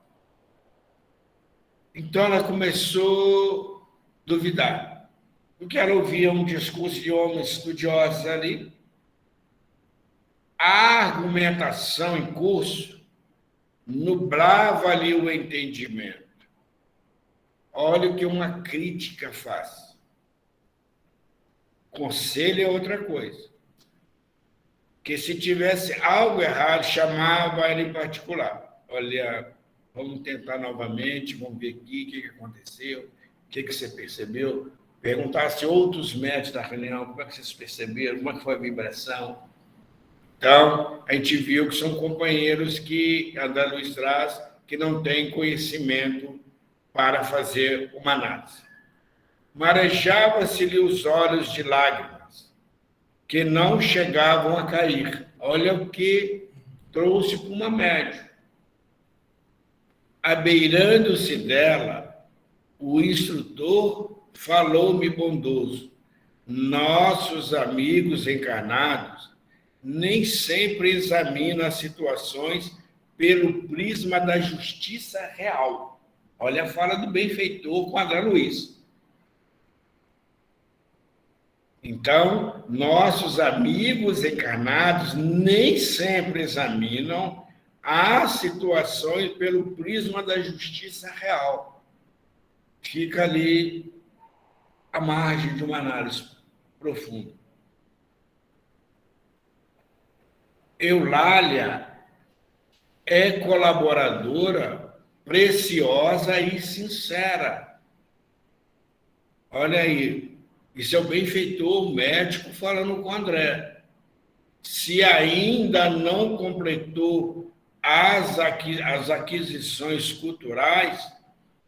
Então, ela começou a duvidar. Porque ela ouvia um discurso de homens estudiosos ali. A argumentação em curso nublava ali o entendimento. Olha o que uma crítica faz. Conselho é outra coisa. Que se tivesse algo errado, chamava ela em particular. Olha, vamos tentar novamente, vamos ver aqui o que aconteceu, o que você percebeu. Perguntasse outros médicos da reunião, como é que vocês perceberam, como é que foi a vibração. Então, a gente viu que são companheiros que André Luiz traz, que não têm conhecimento para fazer uma análise. Marejava-se-lhe os olhos de lágrimas, que não chegavam a cair. Olha o que trouxe para uma médium. Abeirando-se dela, o instrutor falou-me bondoso. Nossos amigos encarnados nem sempre examinam as situações pelo prisma da justiça real. Olha a fala do benfeitor com André Luiz. Então, nossos amigos encarnados nem sempre examinam as situações pelo prisma da justiça real. Fica ali à margem de uma análise profunda. Eulália é colaboradora preciosa e sincera. Olha aí, isso é o benfeitor médico falando com o André. Se ainda não completou as aquisições culturais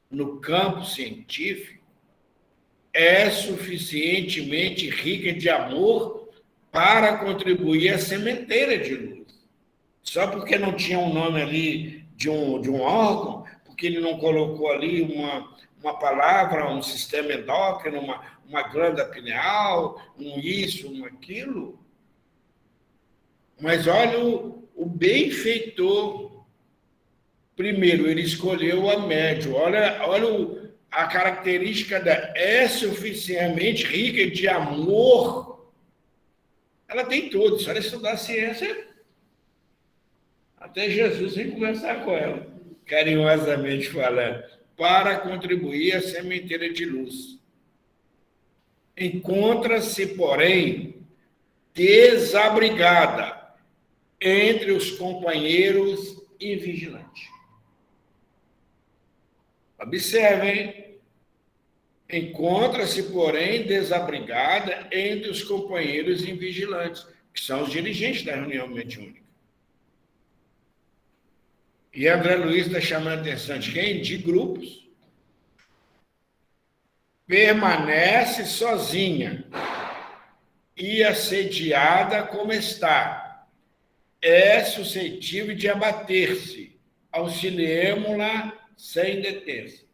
no campo científico, é suficientemente rica de amor para contribuir à sementeira de luz. Só porque não tinha um nome ali de um órgão, porque ele não colocou ali uma palavra, um sistema endócrino, uma glândula pineal, um isso, um aquilo. Mas olha o benfeitor. Primeiro, ele escolheu a médium. Olha a característica é suficientemente rica de amor. Ela tem tudo, só ela estudar ciência. Até Jesus vem conversar com ela, carinhosamente falando, para contribuir à sementeira de luz. encontra-se, porém, desabrigada entre os companheiros e vigilante. Observem, encontra-se, porém, desabrigada entre os companheiros e vigilantes, que são os dirigentes da reunião mediúnica. E André Luiz está chamando a atenção de quem? De grupos. Permanece sozinha e assediada como está. É suscetível de abater-se. Auxiliemo-la sem deter-se.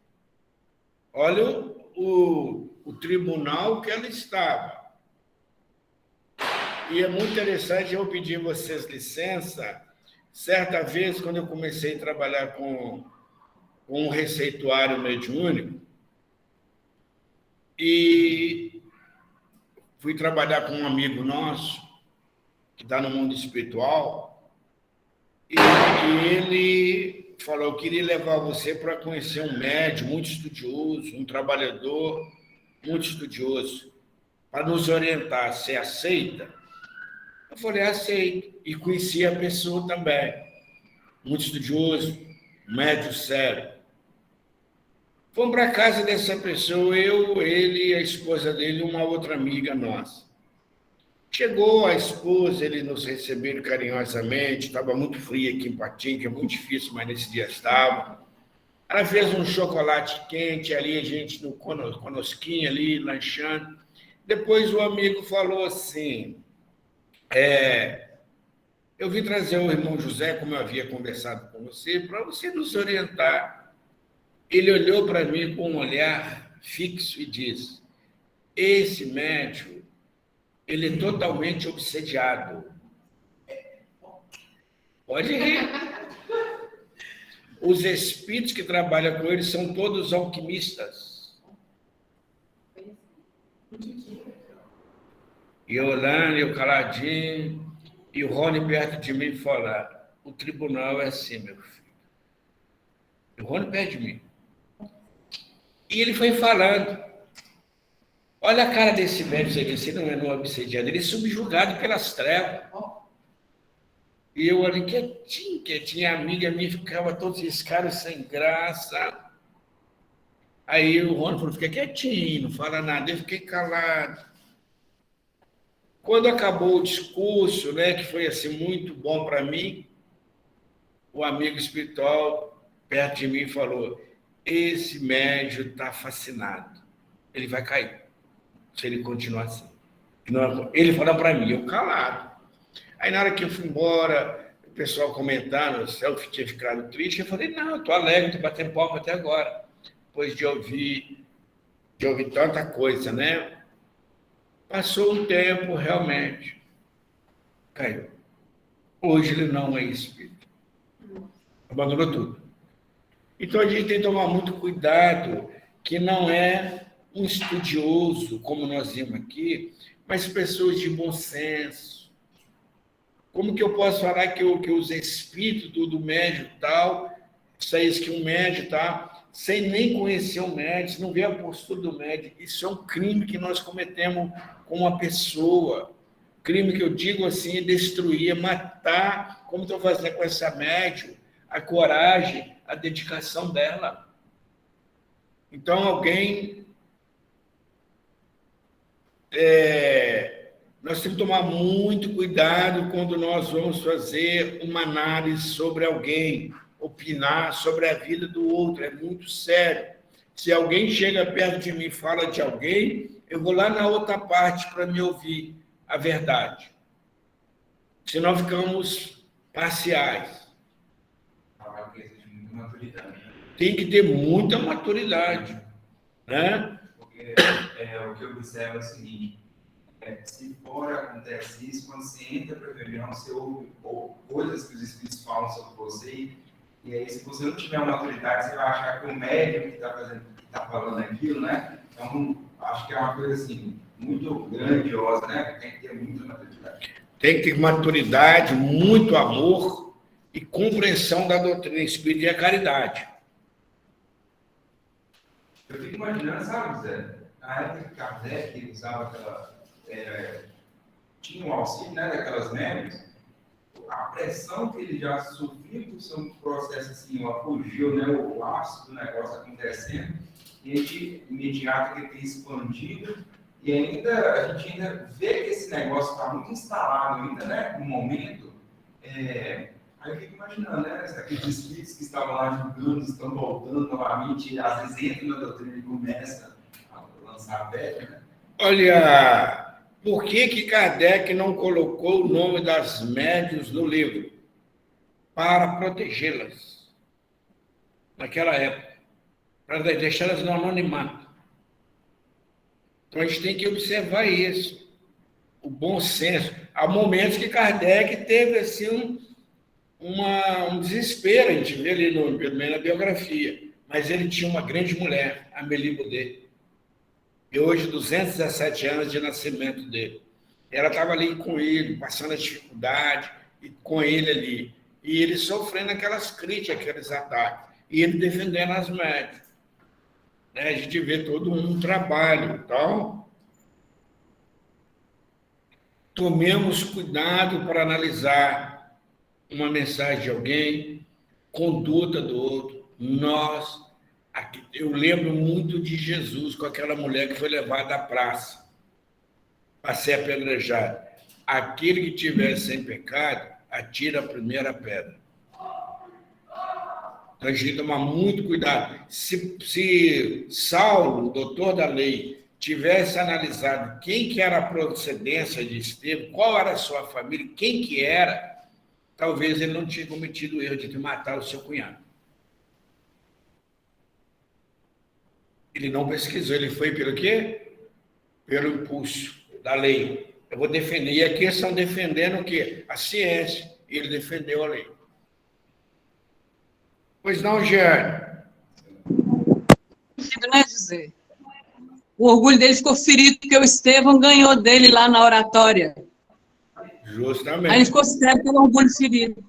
Olha o tribunal que ela estava. E é muito interessante, eu pedi a vocês licença. Certa vez, quando eu comecei a trabalhar com um receituário mediúnico, e fui trabalhar com um amigo nosso, que está no mundo espiritual, e ele falou: eu queria levar você para conhecer um médium muito estudioso, um trabalhador muito estudioso, para nos orientar. Você aceita? Eu falei: aceito. E conheci a pessoa também, muito estudioso, médium sério. Fomos para a casa dessa pessoa, eu, ele, a esposa dele e uma outra amiga nossa. Chegou a esposa, eles nos receberam carinhosamente, estava muito frio aqui em Patim, que é muito difícil, mas nesse dia estava. Ela fez um chocolate quente ali, a gente no conosquinho ali, lanchando. Depois o amigo falou assim: eu vim trazer o irmão José, como eu havia conversado com você, para você nos orientar. Ele olhou para mim com um olhar fixo e disse: esse médium, ele é totalmente obsediado. Pode rir. Os espíritos que trabalham com ele são todos alquimistas. E eu olhando, eu caladinho, e o Rony perto de mim falar: o tribunal é assim, meu filho. E o Rony perto de mim. E ele foi falando: olha a cara desse médium aqui, se não é no obsediado, ele é subjugado pelas trevas. E eu ali quietinho, a amiga minha ficava todos esses caras sem graça. Aí o Rony falou: fica quietinho, não fala nada. Eu fiquei calado. Quando acabou o discurso, né, que foi assim muito bom para mim, o amigo espiritual perto de mim falou: esse médium está fascinado, ele vai cair se ele continuar assim. Ele falou para mim, eu calado. Aí na hora que eu fui embora, o pessoal comentando, o Celso tinha ficado triste, eu falei: não, eu estou alegre, estou batendo palma até agora, depois de ouvir tanta coisa, né? Passou um tempo, realmente, caiu. Hoje ele não é espírito. Abandonou tudo. Então a gente tem que tomar muito cuidado, que não é um estudioso, como nós vimos aqui, mas pessoas de bom senso. Como que eu posso falar que os espíritos do médium tal, isso que um médium tá, sem nem conhecer o médium, se não vê a postura do médium, isso é um crime que nós cometemos com uma pessoa. Crime que eu digo assim, é destruir, é matar, como estou fazendo com essa médium, a coragem, a dedicação dela. Então, nós temos que tomar muito cuidado quando nós vamos fazer uma análise sobre alguém, opinar sobre a vida do outro, é muito sério. Se alguém chega perto de mim e fala de alguém, eu vou lá na outra parte para me ouvir a verdade. Senão ficamos parciais. Tem que ter muita maturidade, né? Porque o que eu observo é o seguinte: se for acontece isso, quando você entra para a reunião, você ouve coisas que os espíritos falam sobre você, e aí, se você não tiver uma maturidade, você vai achar que o médium que está falando aquilo, né? Então, acho que é uma coisa assim, muito grandiosa, né? Tem que ter muita maturidade. Tem que ter maturidade, muito amor e compreensão da doutrina espírita e a caridade. Eu fico imaginando, sabe, Zé? na época que Kardec usava aquela. Tinha um auxílio, né, daquelas médias, a pressão que ele já sofria por ser um processo assim, o apogeu, né, o ápice do negócio acontecendo, e a gente, imediato que ele tem expandido, e ainda, a gente ainda vê que esse negócio está muito instalado ainda, né, no momento. Aí eu fico imaginando, né, aqueles espíritos que estavam lá julgando, estão voltando novamente, e às vezes entram na doutrina e começam a lançar a pedra, né? Olha, por que Kardec não colocou o nome das médiuns no livro? Para protegê-las, naquela época, para deixá-las no anonimato. Então, a gente tem que observar isso, o bom senso. Há momentos que Kardec teve, assim, um desespero, a gente vê ali pelo menos na biografia, mas ele tinha uma grande mulher, Amélie Baudet, e hoje 217 anos de nascimento dele. Ela estava ali com ele, passando a dificuldade, e com ele ali, e ele sofrendo aquelas críticas, aqueles ataques, e ele defendendo as médias. A gente vê todo um trabalho. Então, tomemos cuidado para analisar uma mensagem de alguém, conduta do outro. Eu lembro muito de Jesus com aquela mulher que foi levada à praça para ser apedrejada. Aquele que tiver sem pecado, atira a primeira pedra. Então, a gente tem que tomar muito cuidado. Se Saulo, o doutor da lei, tivesse analisado quem que era a procedência de Estevão, qual era a sua família, quem que era, talvez ele não tinha cometido o erro de matar o seu cunhado. Ele não pesquisou, ele foi pelo quê? Pelo impulso da lei. Eu vou defender. E aqui estão defendendo o quê? A ciência. E ele defendeu a lei. Pois não, Jeane? Né, José? O orgulho dele ficou ferido porque o Estevão ganhou dele lá na oratória. Justamente. Aí ele ficou cego pelo orgulho ferido.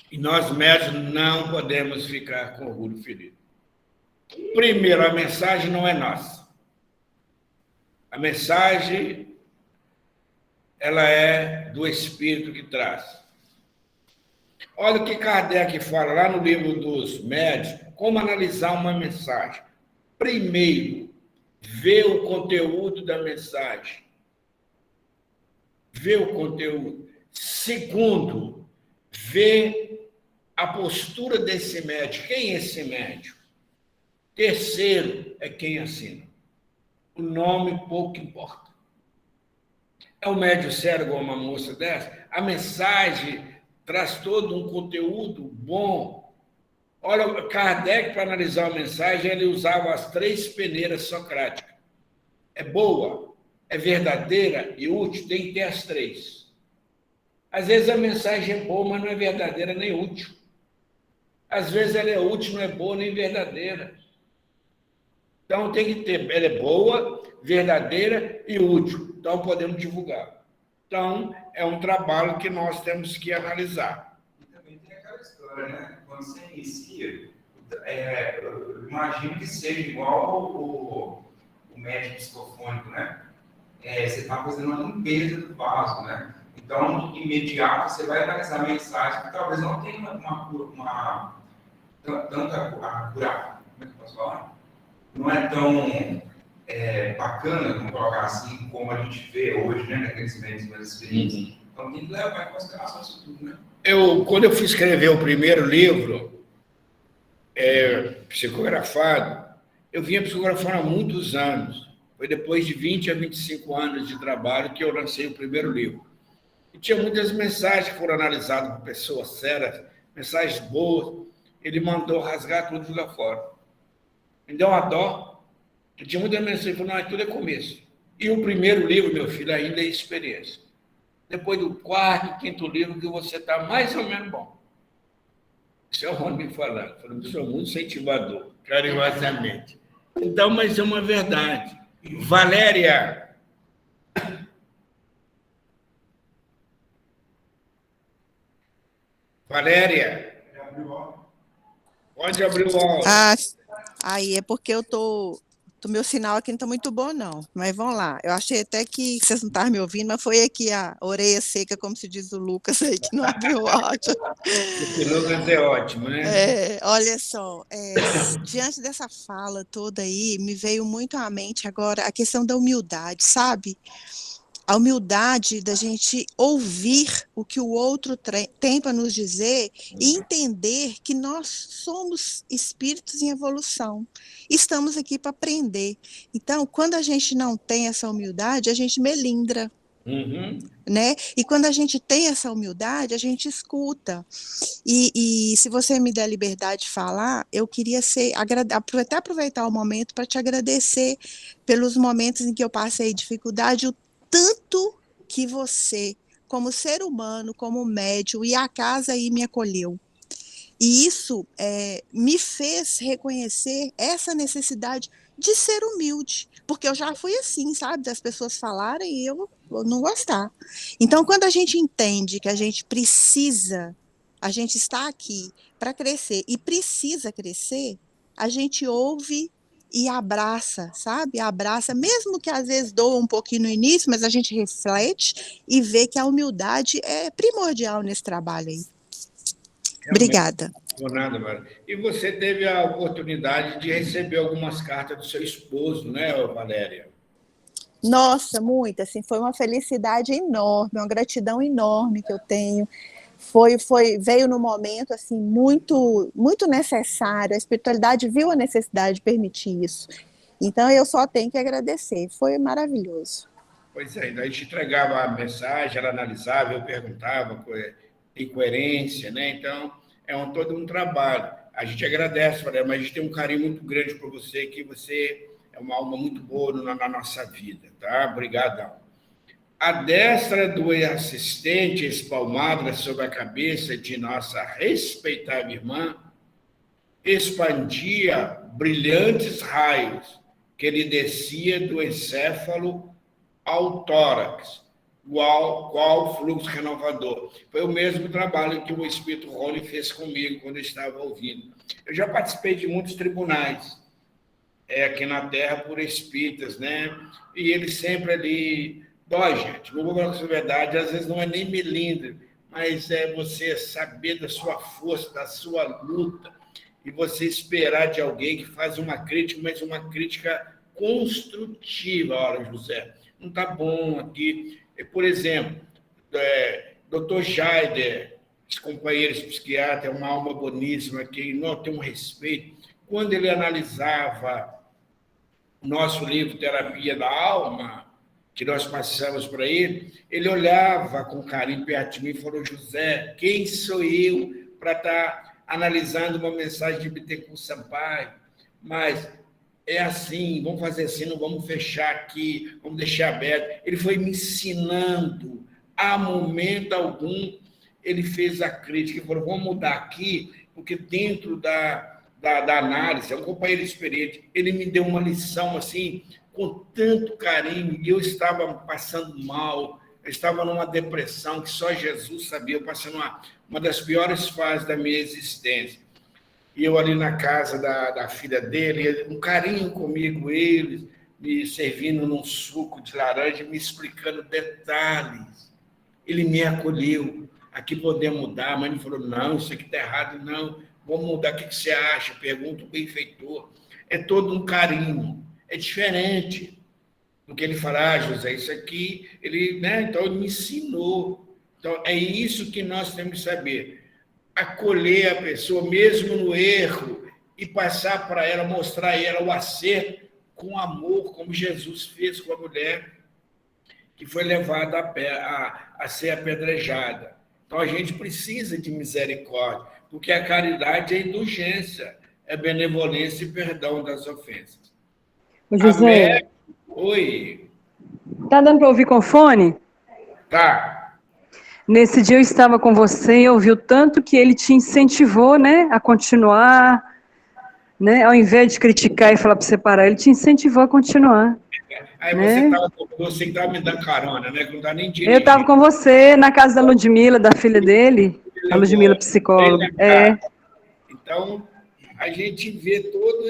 E nós médicos não podemos ficar com orgulho ferido. Primeiro, a mensagem não é nossa. A mensagem, ela é do Espírito que traz. Olha o que Kardec fala lá no livro dos médiuns, como analisar uma mensagem. Primeiro, ver o conteúdo da mensagem. Ver o conteúdo. Segundo, ver a postura desse médium. Quem é esse médium? Terceiro, é quem assina. O nome pouco importa. É um médium sério igual uma moça dessa? A mensagem traz todo um conteúdo bom. Olha, Kardec, para analisar a mensagem, ele usava as 3 peneiras socráticas. É boa, é verdadeira e útil, tem que ter as 3. Às vezes a mensagem é boa, mas não é verdadeira nem útil. Às vezes ela é útil, não é boa nem verdadeira. Então tem que ter, ela é boa, verdadeira e útil. Então podemos divulgar. Então é um trabalho que nós temos que analisar. E também tem aquela história, né? Quando você inicia, eu imagino que seja igual o médico psicofônico, né? Você está fazendo uma limpeza do vaso, né? Então, imediato, você vai analisar a mensagem que talvez não tenha tanta a curar. Como é que eu posso falar? Não é tão bacana, vamos colocar assim, como a gente vê hoje, né? Naqueles médicos mais experientes. Então, tem que levar em consideração isso tudo, né? Quando eu fui escrever o primeiro livro, psicografado, eu vinha psicografando há muitos anos. Foi depois de 20 a 25 anos de trabalho que eu lancei o primeiro livro. E tinha muitas mensagens que foram analisadas por pessoas sérias, mensagens boas. Ele mandou rasgar tudo lá fora. Me deu uma dó. E tinha muitas mensagens que falaram, tudo é começo. E o primeiro livro, meu filho, ainda é experiência. Depois do 4º, 5º livro, que você está mais ou menos bom. Isso é o Rony me falando. Falando que sou muito incentivador, carinhosamente. Então, mas é uma verdade. Valéria. Pode abrir o áudio. Aí é porque eu tô O meu sinal aqui não está muito bom, não. Mas vamos lá. Eu achei até que vocês não estavam me ouvindo, mas foi aqui a orelha seca, como se diz o Lucas aí, que não abriu o áudio. Esse Lucas é ótimo, né? Olha só, diante dessa fala toda aí, me veio muito à mente agora a questão da humildade, sabe? A humildade da gente ouvir o que o outro tem para nos dizer e entender que nós somos espíritos em evolução. Estamos aqui para aprender. Então, quando a gente não tem essa humildade, a gente melindra. Né? E quando a gente tem essa humildade, a gente escuta. E se você me der a liberdade de falar, eu queria até aproveitar o momento para te agradecer pelos momentos em que eu passei dificuldade, o tanto que você, como ser humano, como médium, e a casa aí me acolheu. E isso me fez reconhecer essa necessidade de ser humilde, porque eu já fui assim, sabe, das pessoas falarem e eu não gostar. Então, quando a gente entende que a gente está aqui para crescer e precisa crescer, a gente ouve e abraça, sabe? Abraça, mesmo que às vezes doa um pouquinho no início, mas a gente reflete e vê que a humildade é primordial nesse trabalho aí. Obrigada. Por nada, Valéria. E você teve a oportunidade de receber algumas cartas do seu esposo, né, Valéria? Nossa, muito, assim, foi uma felicidade enorme, uma gratidão enorme que eu tenho. Veio no momento assim muito necessário. A espiritualidade viu a necessidade de permitir isso. Então eu só tenho que agradecer. Foi maravilhoso. Pois é, daí a gente entregava a mensagem, ela analisava, eu perguntava, incoerência, né? Então todo um trabalho. A gente agradece, Valéria, mas a gente tem um carinho muito grande por você, que você é uma alma muito boa na nossa vida, tá? Obrigadão. A destra do assistente espalmada sobre a cabeça de nossa respeitável irmã expandia brilhantes raios que lhe descia do encéfalo ao tórax, qual fluxo renovador. Foi o mesmo trabalho que o Espírito Rony fez comigo quando eu estava ouvindo. Eu já participei de muitos tribunais aqui na Terra por espíritas, né? E eles sempre ali... Dói, gente, não vou falar com a verdade, às vezes não é nem melindre, mas é você saber da sua força, da sua luta, e você esperar de alguém que faz uma crítica, mas uma crítica construtiva. Olha, José, não está bom aqui. Por exemplo, Dr. Jaider, esse companheiro, esse psiquiatra, é uma alma boníssima, que nós temos um respeito. Quando ele analisava o nosso livro Terapia da Alma, que nós passamos para ele, ele olhava com carinho perto de mim e falou: José, quem sou eu para estar analisando uma mensagem de Bittencourt Sampaio? Mas é assim, vamos fazer assim, não vamos fechar aqui, vamos deixar aberto. Ele foi me ensinando, a momento algum, ele fez a crítica e falou: vamos mudar aqui, porque dentro da análise, é um companheiro experiente, ele me deu uma lição assim, com tanto carinho, e eu estava passando mal, eu estava numa depressão que só Jesus sabia, eu passando uma das piores fases da minha existência. E eu ali na casa da filha dele, um carinho comigo, eles me servindo num suco de laranja, me explicando detalhes. Ele me acolheu, aqui podemos mudar, mas ele falou: não, isso aqui está errado, não, vamos mudar, o que você acha? Pergunta o benfeitor. É todo um carinho. É diferente do que ele fala: José, isso aqui, ele, né? Então, ele me ensinou. Então, é isso que nós temos que saber. Acolher a pessoa, mesmo no erro, e passar para ela, mostrar a ela o acerto com amor, como Jesus fez com a mulher que foi levada a ser apedrejada. Então, a gente precisa de misericórdia, porque a caridade é indulgência, é benevolência e perdão das ofensas. José, oi. Tá dando para ouvir com fone? Tá. Nesse dia eu estava com você e eu vi o tanto que ele te incentivou, né, a continuar, né, ao invés de criticar e falar para você parar, ele te incentivou a continuar. Aí né? você estava me dando carona, né, que não está nem dirigindo. Eu estava com você na casa da Ludmila, da filha dele, a Ludmila psicóloga. Então, a gente vê todo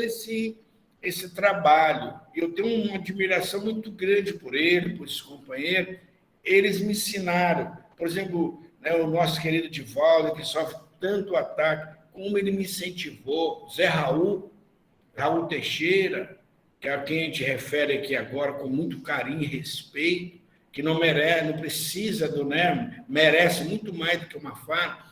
esse trabalho. Eu tenho uma admiração muito grande por ele, por esse companheiro. Eles me ensinaram, por exemplo, né, o nosso querido Divaldo, que sofre tanto ataque, como ele me incentivou, Zé Raul Teixeira, que é a quem a gente refere aqui agora com muito carinho e respeito, que não merece, não precisa do, né, merece muito mais do que uma fala.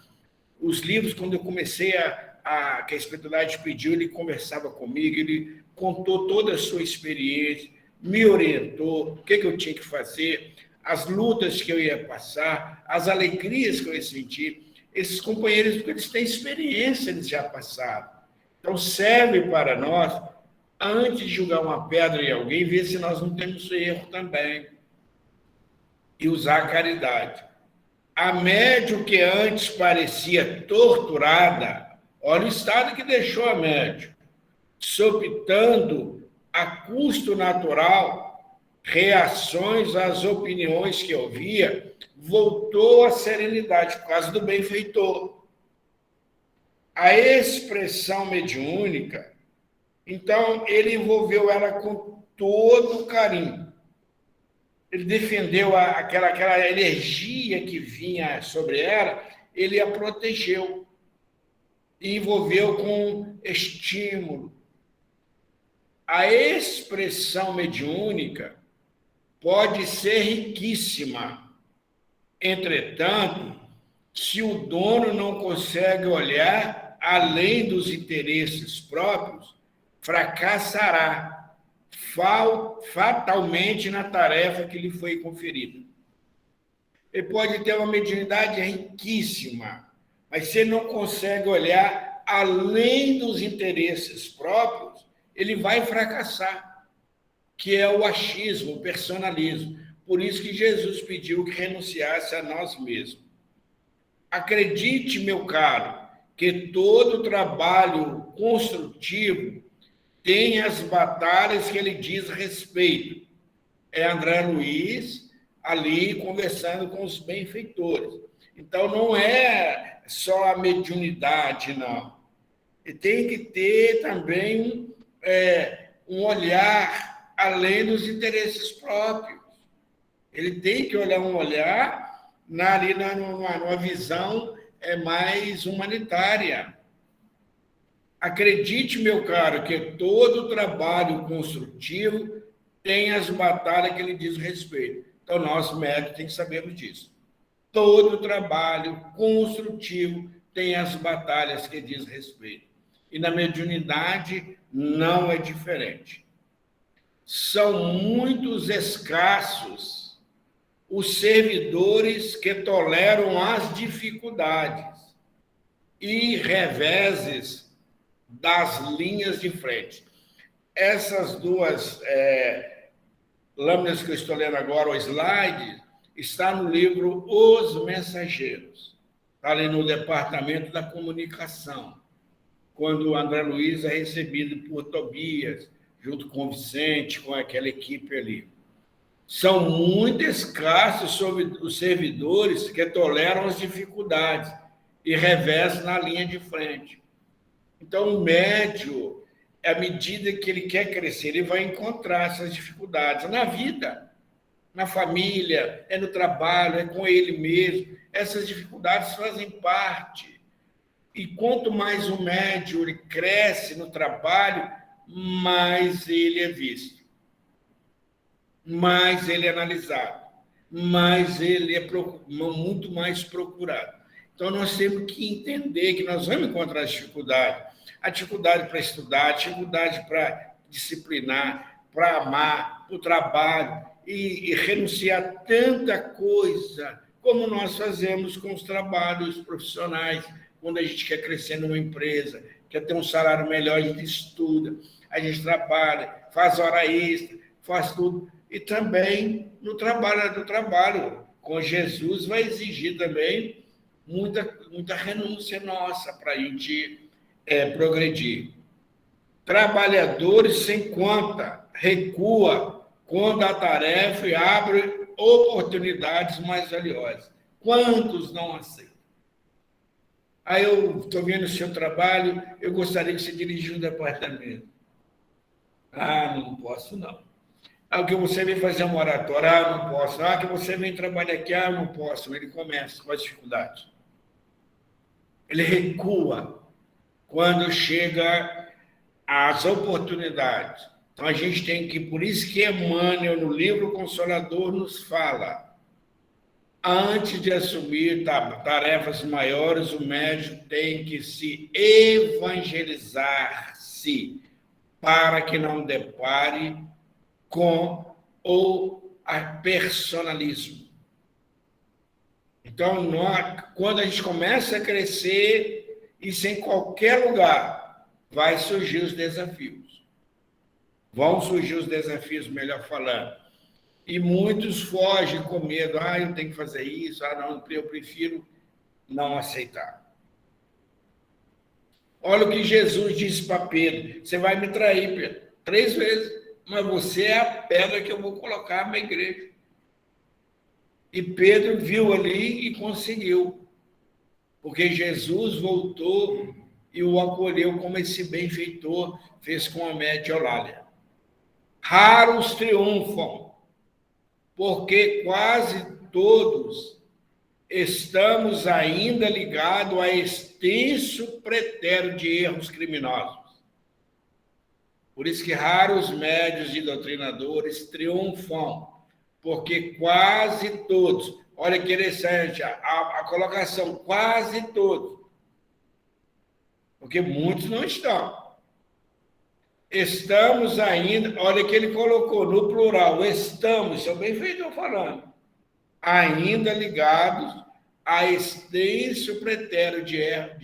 Os livros, quando eu comecei que a espiritualidade pediu, ele conversava comigo, ele contou toda a sua experiência, me orientou, o que eu tinha que fazer, as lutas que eu ia passar, as alegrias que eu ia sentir. Esses companheiros, porque eles têm experiência, eles já passaram. Então, serve para nós, antes de julgar uma pedra em alguém, ver se nós não temos erro também. E usar a caridade. A médium que antes parecia torturada, olha o estado que deixou a médium, sopitando a custo natural, reações às opiniões que ouvia, voltou à serenidade por causa do benfeitor. A expressão mediúnica, então, ele envolveu ela com todo o carinho. Ele defendeu aquela energia que vinha sobre ela, ele a protegeu e envolveu com estímulo. A expressão mediúnica pode ser riquíssima. Entretanto, se o dono não consegue olhar além dos interesses próprios, fracassará fatalmente na tarefa que lhe foi conferida. Ele pode ter uma mediunidade riquíssima, mas se ele não consegue olhar além dos interesses próprios, ele vai fracassar, que é o achismo, o personalismo. Por isso que Jesus pediu que renunciasse a nós mesmos. Acredite, meu caro, que todo trabalho construtivo tem as batalhas que ele diz respeito. É André Luiz ali conversando com os benfeitores. Então, não é só a mediunidade, não. E tem que ter também um olhar além dos interesses próprios. Ele tem que olhar ali numa visão mais humanitária. Acredite, meu caro, que todo trabalho construtivo tem as batalhas que ele diz respeito. Então, nós, médicos, temos que sabermos disso. Todo trabalho construtivo tem as batalhas que diz respeito. E na mediunidade não é diferente. São muitos escassos os servidores que toleram as dificuldades e reveses das linhas de frente. Essas duas lâminas que eu estou lendo agora, o slide, está no livro Os Mensageiros. Está ali no departamento da comunicação, quando o André Luiz é recebido por Tobias, junto com o Vicente, com aquela equipe ali. São muito escassos os servidores que toleram as dificuldades e reversam na linha de frente. Então, o médium, à medida que ele quer crescer, ele vai encontrar essas dificuldades na vida, na família, no trabalho, é com ele mesmo. Essas dificuldades fazem parte. E quanto mais o médium ele cresce no trabalho, mais ele é visto, mais ele é analisado, mais ele é muito mais procurado. Então, nós temos que entender que nós vamos encontrar a dificuldade para estudar, a dificuldade para disciplinar, para amar, para o trabalho, e renunciar a tanta coisa, como nós fazemos com os trabalhos profissionais, quando a gente quer crescer numa empresa, quer ter um salário melhor, a gente estuda, a gente trabalha, faz hora extra, faz tudo. E também no trabalho com Jesus vai exigir também muita renúncia nossa para a gente progredir. Trabalhadores sem conta, recua quando a tarefa e abre oportunidades mais valiosas. Quantos não aceitam? Aí eu estou vendo o seu trabalho, eu gostaria que você dirigisse um departamento. Ah, não posso, não. Ah, que você vem fazer uma oratória, ah, não posso. Ah, que você vem trabalhar aqui, ah, não posso. Ele começa com as dificuldades. Ele recua quando chega às oportunidades. Então, a gente tem que, por isso que Emmanuel, no livro Consolador, nos fala, antes de assumir tarefas maiores, o médium tem que se evangelizar-se, para que não depare com o personalismo. Então, quando a gente começa a crescer, isso em qualquer lugar, vai surgir os desafios. Vão surgir os desafios, melhor falando. E muitos fogem com medo. Ah, eu tenho que fazer isso. Ah, não, eu prefiro não aceitar. Olha o que Jesus disse para Pedro. Você vai me trair, Pedro, 3 vezes. Mas você é a pedra que eu vou colocar na minha igreja. E Pedro viu ali e conseguiu. Porque Jesus voltou e o acolheu como esse benfeitor fez com a média Eulália. Raros triunfam, porque quase todos estamos ainda ligados a extenso pretérito de erros criminosos. Por isso que raros médios e doutrinadores triunfam, porque quase todos, olha que interessante, a colocação, quase todos, porque muitos não estão. Estamos ainda, olha que ele colocou no plural, estamos, isso é o benfeitor falando, ainda ligados a extenso pretérito de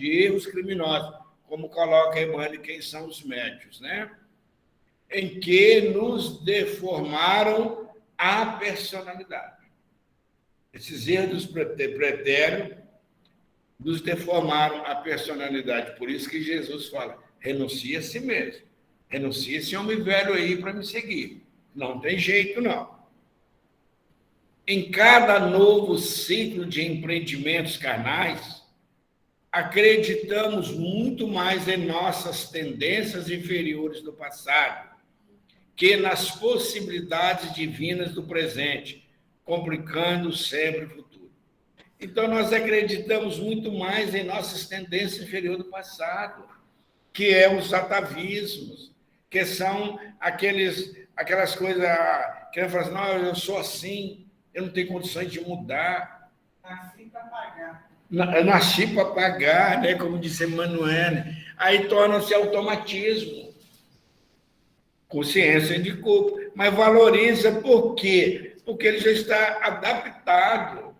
erros criminosos, como coloca Emmanuel, quem são os médios, né? Em que nos deformaram a personalidade. Esses erros pretéritos nos deformaram a personalidade. Por isso que Jesus fala, renuncia a si mesmo. Renuncia esse homem velho aí para me seguir. Não tem jeito, não. Em cada novo ciclo de empreendimentos carnais, acreditamos muito mais em nossas tendências inferiores do passado que nas possibilidades divinas do presente, complicando sempre o futuro. Então, nós acreditamos muito mais em nossas tendências inferiores do passado, que é os atavismos, que são aquelas coisas que ele fala assim, não, eu sou assim, eu não tenho condições de mudar. Nasci para pagar. Eu nasci para pagar, né? Como disse Emmanuel. Aí torna-se automatismo. Consciência de culpa. Mas valoriza por quê? Porque ele já está adaptado.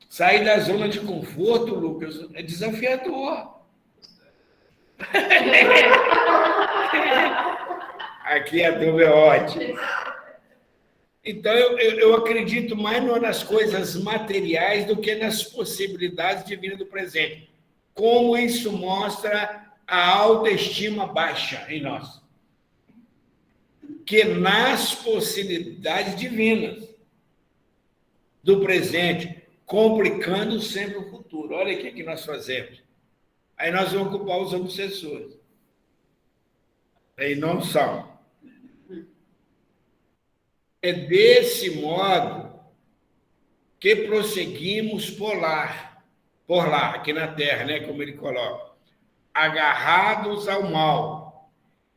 Sair da zona de conforto, Lucas, é desafiador. Aqui a dúvida é ótima. Então, eu acredito mais nas coisas materiais do que nas possibilidades divinas do presente. Como isso mostra a autoestima baixa em nós. Que nas possibilidades divinas do presente, complicando sempre o futuro. Olha o que nós fazemos. Aí nós vamos culpar os obsessores. E não são. É desse modo que prosseguimos por lá, aqui na Terra, né, como ele coloca, agarrados ao mal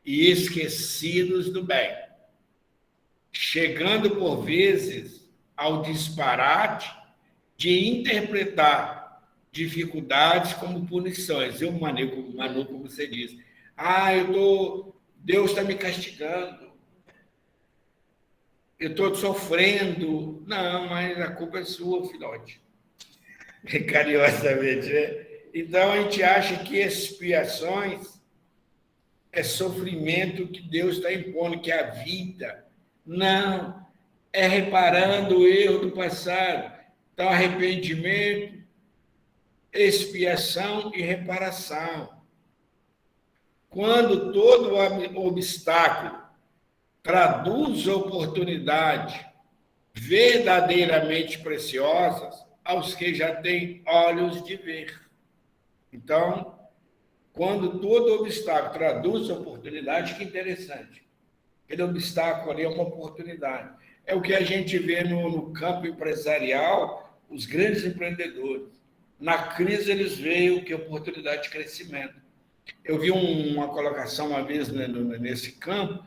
e esquecidos do bem, chegando por vezes ao disparate de interpretar dificuldades como punições. Manu, como você diz, Deus está me castigando. Eu estou sofrendo. Não, mas a culpa é sua, filhote. Carinhosamente, né? Então, a gente acha que expiações é sofrimento que Deus está impondo, que é a vida. Não, é reparando o erro do passado. Então, arrependimento, expiação e reparação. Quando todo obstáculo traduz oportunidade verdadeiramente preciosas aos que já têm olhos de ver. Então, quando todo obstáculo traduz oportunidade, que interessante. Aquele obstáculo ali é uma oportunidade. É o que a gente vê no campo empresarial, os grandes empreendedores. Na crise, eles veem o que é oportunidade de crescimento. Eu vi uma colocação uma vez nesse campo,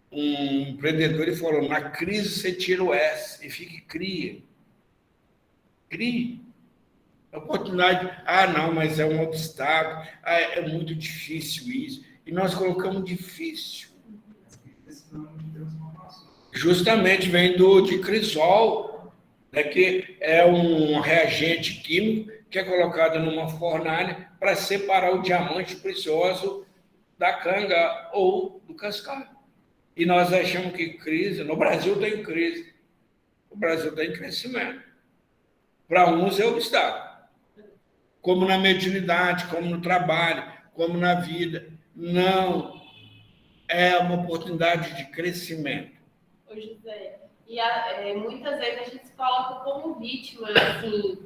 um empreendedor ele falou, na crise você tira o S e fica e cria. Crie. A oportunidade, não, mas é um obstáculo, é muito difícil isso. E nós colocamos difícil. Justamente vem de crisol, né, que é um reagente químico que é colocado numa fornalha para separar o diamante precioso da canga ou do cascalho. E nós achamos que crise, no Brasil tem crise, o Brasil tem crescimento. Para uns é obstáculo, como na mediunidade, como no trabalho, como na vida. Não, é uma oportunidade de crescimento. Ô, José, e muitas vezes a gente se coloca como vítima, assim,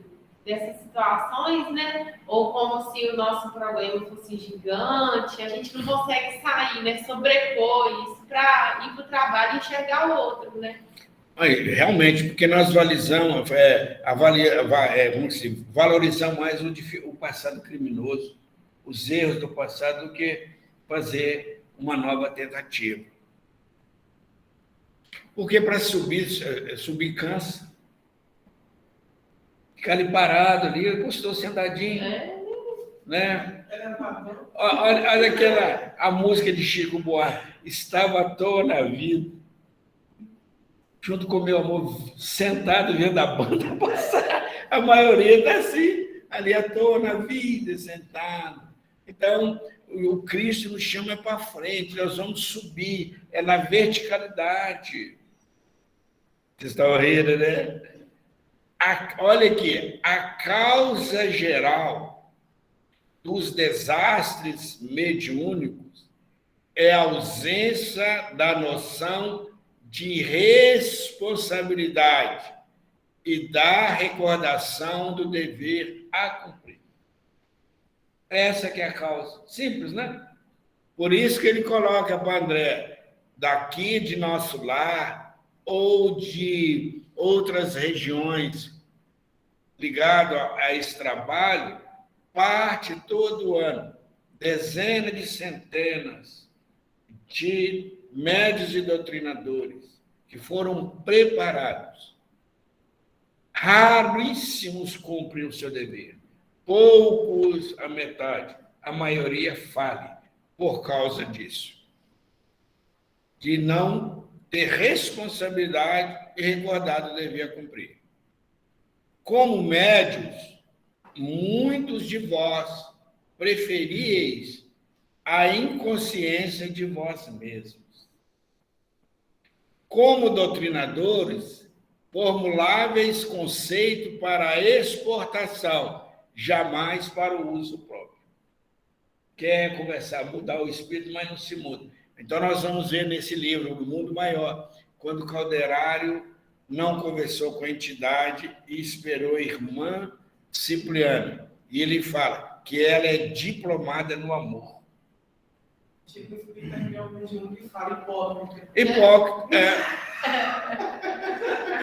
dessas situações, né? Ou como se o nosso problema fosse gigante, a gente não consegue sair, né? Sobrepor isso para ir para o trabalho e enxergar o outro, né? Realmente, porque nós valorizamos mais o passado criminoso, os erros do passado, do que fazer uma nova tentativa. Porque para subir cansa. Ficar ali parado, ali, estou sentadinho. Né? Olha a música de Chico Buarque, estava à toa na vida, junto com meu amor, sentado vendo a banda passar. A maioria está assim, ali à toa na vida, sentado. Então, o Cristo nos chama para frente, nós vamos subir, é na verticalidade. Vocês estão rindo, né? Olha aqui, a causa geral dos desastres mediúnicos é a ausência da noção de responsabilidade e da recordação do dever a cumprir. Essa que é a causa. Simples, né? Por isso que ele coloca para André, daqui de nosso lar ou de outras regiões ligado a esse trabalho, parte todo ano, dezenas de centenas de médios e doutrinadores que foram preparados. Raríssimos cumprem o seu dever, poucos a metade, a maioria falha por causa disso, de não ter responsabilidade e recordar o dever a cumprir. Como médios, muitos de vós preferíeis a inconsciência de vós mesmos. Como doutrinadores, formuláveis conceito para a exportação, jamais para o uso próprio. Quer conversar, mudar o espírito, mas não se muda. Então, nós vamos ver nesse livro, O Mundo Maior, quando o Calderário não conversou com a entidade e esperou a irmã Cipriana. E ele fala que ela é diplomada no amor. Tipo, o espírito é um que fala hipócrita. Hipócrita,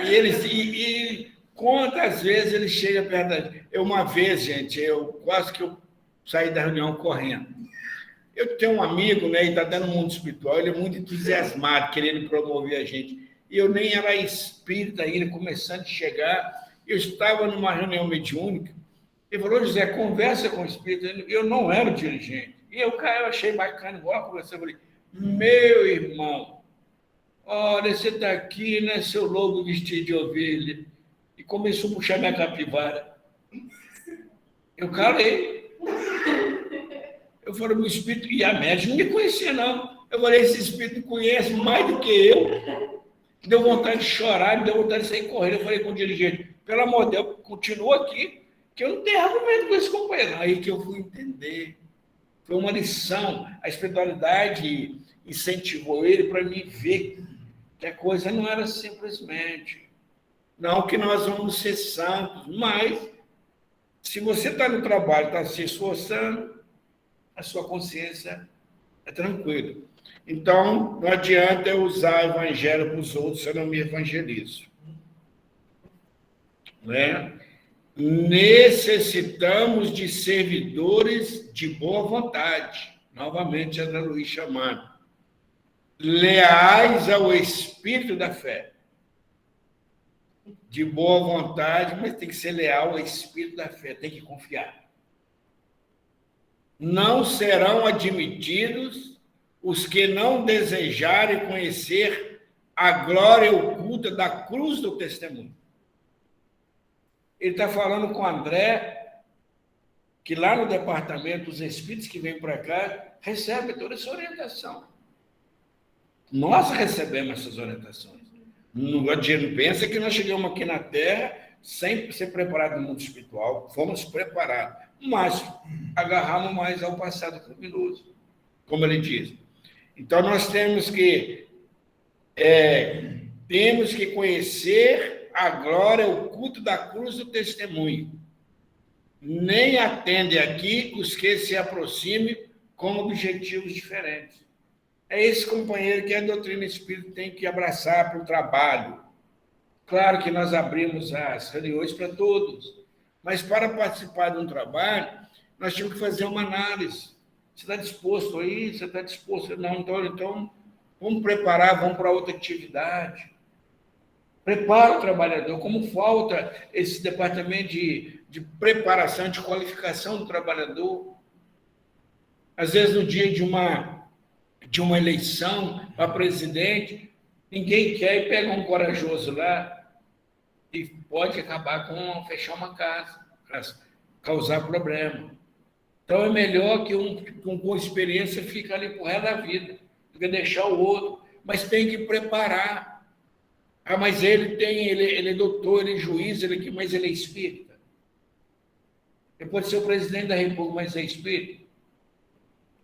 E quantas vezes ele chega perto da gente. Uma vez, gente, quase que eu saí da reunião correndo. Eu tenho um amigo, né, e está dando mundo espiritual, ele é muito entusiasmado, querendo promover a gente. E eu nem era espírita ainda, começando a chegar. Eu estava numa reunião mediúnica, ele falou, José, conversa com o espírito. Eu não era o dirigente. E eu achei bacana, igual conversar, eu falei, meu irmão, olha, você está aqui, né, seu lobo vestido de ovelha. E começou a puxar minha capivara. Eu calei. Eu falei, meu espírito, e a médium não me conhecia, não. Eu falei, esse espírito conhece mais do que eu. Deu vontade de chorar, me deu vontade de sair correndo. Eu falei com o dirigente, pelo amor de Deus, continua aqui, que eu não tenho argumento com esse companheiro. Aí que eu fui entender. Foi uma lição. A espiritualidade incentivou ele para me ver que a coisa não era simplesmente. Não que nós vamos ser santos, mas se você está no trabalho, está se esforçando, a sua consciência É tranquilo. Então, não adianta eu usar o evangelho para os outros se eu não me evangelizo. Né? Necessitamos de servidores de boa vontade. Novamente, André Luiz chamando. Leais ao espírito da fé. De boa vontade, mas tem que ser leal ao espírito da fé, tem que confiar. Não serão admitidos os que não desejarem conhecer a glória oculta da cruz do testemunho. Ele está falando com o André, que lá no departamento, os espíritos que vêm para cá recebem toda essa orientação. Nós recebemos essas orientações. Não pensa que nós chegamos aqui na Terra sem ser preparados no mundo espiritual. Fomos preparados, mas agarramos mais ao passado criminoso, como ele diz. Então, nós temos que conhecer a glória, o culto da cruz do testemunho. Nem atende aqui os que se aproximem com objetivos diferentes. É esse companheiro que a doutrina espírita tem que abraçar para o trabalho. Claro que nós abrimos as reuniões para todos, mas para participar de um trabalho, nós temos que fazer uma análise. Você está disposto a ir? Você está disposto? Não, então vamos preparar, vamos para outra atividade. Prepara o trabalhador. Como falta esse departamento de preparação, de qualificação do trabalhador. Às vezes, no dia de uma eleição para presidente, ninguém quer e pega um corajoso lá e pode acabar com fechar uma casa, causar problema. Então, é melhor que um com experiência fique ali por resto da vida, do que deixar o outro, mas tem que preparar. Ah, mas ele é doutor, ele é juiz, mas ele é espírita. Ele pode ser o presidente da República, mas é espírita.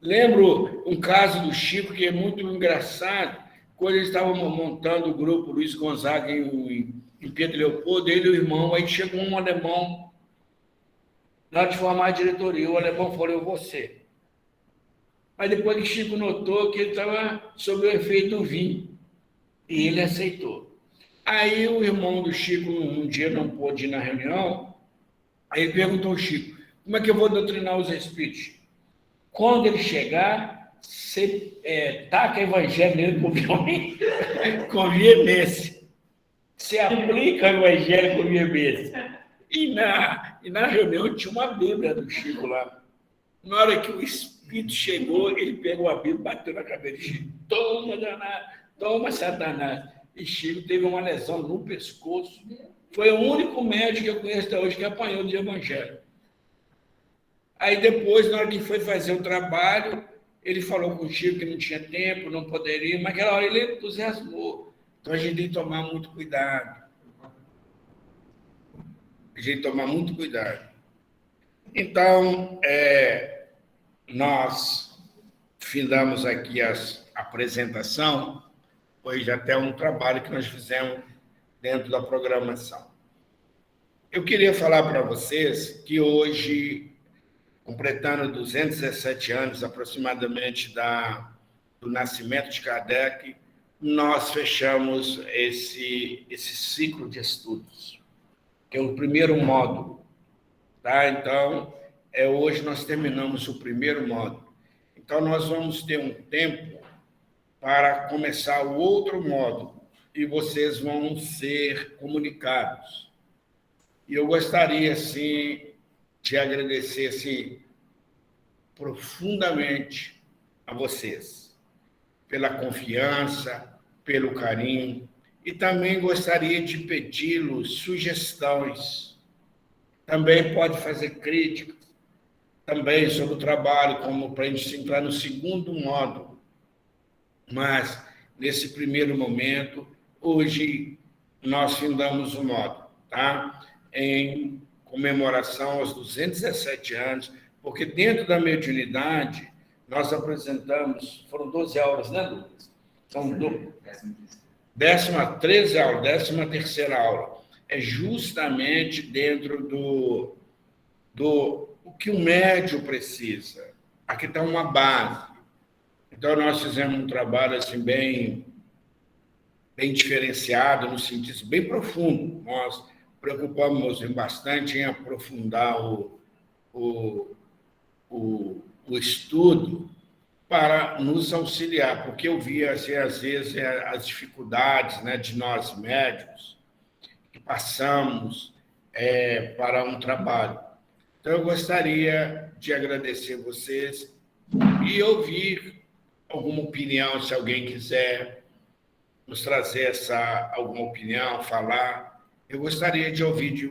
Lembro um caso do Chico que é muito engraçado, quando eles estavam montando o grupo Luiz Gonzaga em Pedro Leopoldo, ele e o irmão, aí chegou um alemão lá de formar a diretoria, o alemão falou, você. Mas depois que Chico notou que ele estava sob o efeito do vinho, e ele aceitou. Aí o irmão do Chico, um dia não pôde ir na reunião, aí ele perguntou ao Chico, como é que eu vou doutrinar os espíritos? Quando ele chegar, você taca evangelho nele com veemência. Você aplica o evangelho com veemência. E na reunião tinha uma Bíblia do Chico lá. Na hora que o Espírito chegou, ele pegou a Bíblia e bateu na cabeça de Chico. Toma, danado, toma, Satanás. E Chico teve uma lesão no pescoço. Foi o único médico que eu conheço até hoje que apanhou de evangelho. Aí depois, na hora que foi fazer o trabalho, ele falou com o Chico que não tinha tempo, não poderia, mas naquela hora ele entusiasmou. Então a gente tem que tomar muito cuidado. A gente tem que tomar muito cuidado. Então, nós findamos aqui a apresentação, hoje até um trabalho que nós fizemos dentro da programação. Eu queria falar para vocês que hoje, completando 217 anos aproximadamente do nascimento de Kardec, nós fechamos esse ciclo de estudos, que é o primeiro módulo. Tá? Então, hoje nós terminamos o primeiro módulo. Então, nós vamos ter um tempo para começar o outro módulo, e vocês vão ser comunicados. E eu gostaria, assim, de agradecer assim, profundamente a vocês, pela confiança, pelo carinho, e também gostaria de pedi-los sugestões. Também pode fazer críticas, também sobre o trabalho, como para a gente entrar no segundo módulo. Mas, nesse primeiro momento, hoje, nós findamos o módulo, tá? Em comemoração aos 217 anos, porque dentro da mediunidade nós apresentamos, foram 12 aulas, né, Lucas? São 13ª aula. É justamente dentro do o que o médium precisa. Aqui está uma base. Então, nós fizemos um trabalho assim, bem diferenciado, no sentido bem profundo. Nós preocupamos bastante em aprofundar o estudo para nos auxiliar, porque eu via, assim, às vezes, as dificuldades, né, de nós médicos que passamos para um trabalho. Então, eu gostaria de agradecer vocês e ouvir alguma opinião, se alguém quiser nos trazer alguma opinião, falar. Eu gostaria de ouvir de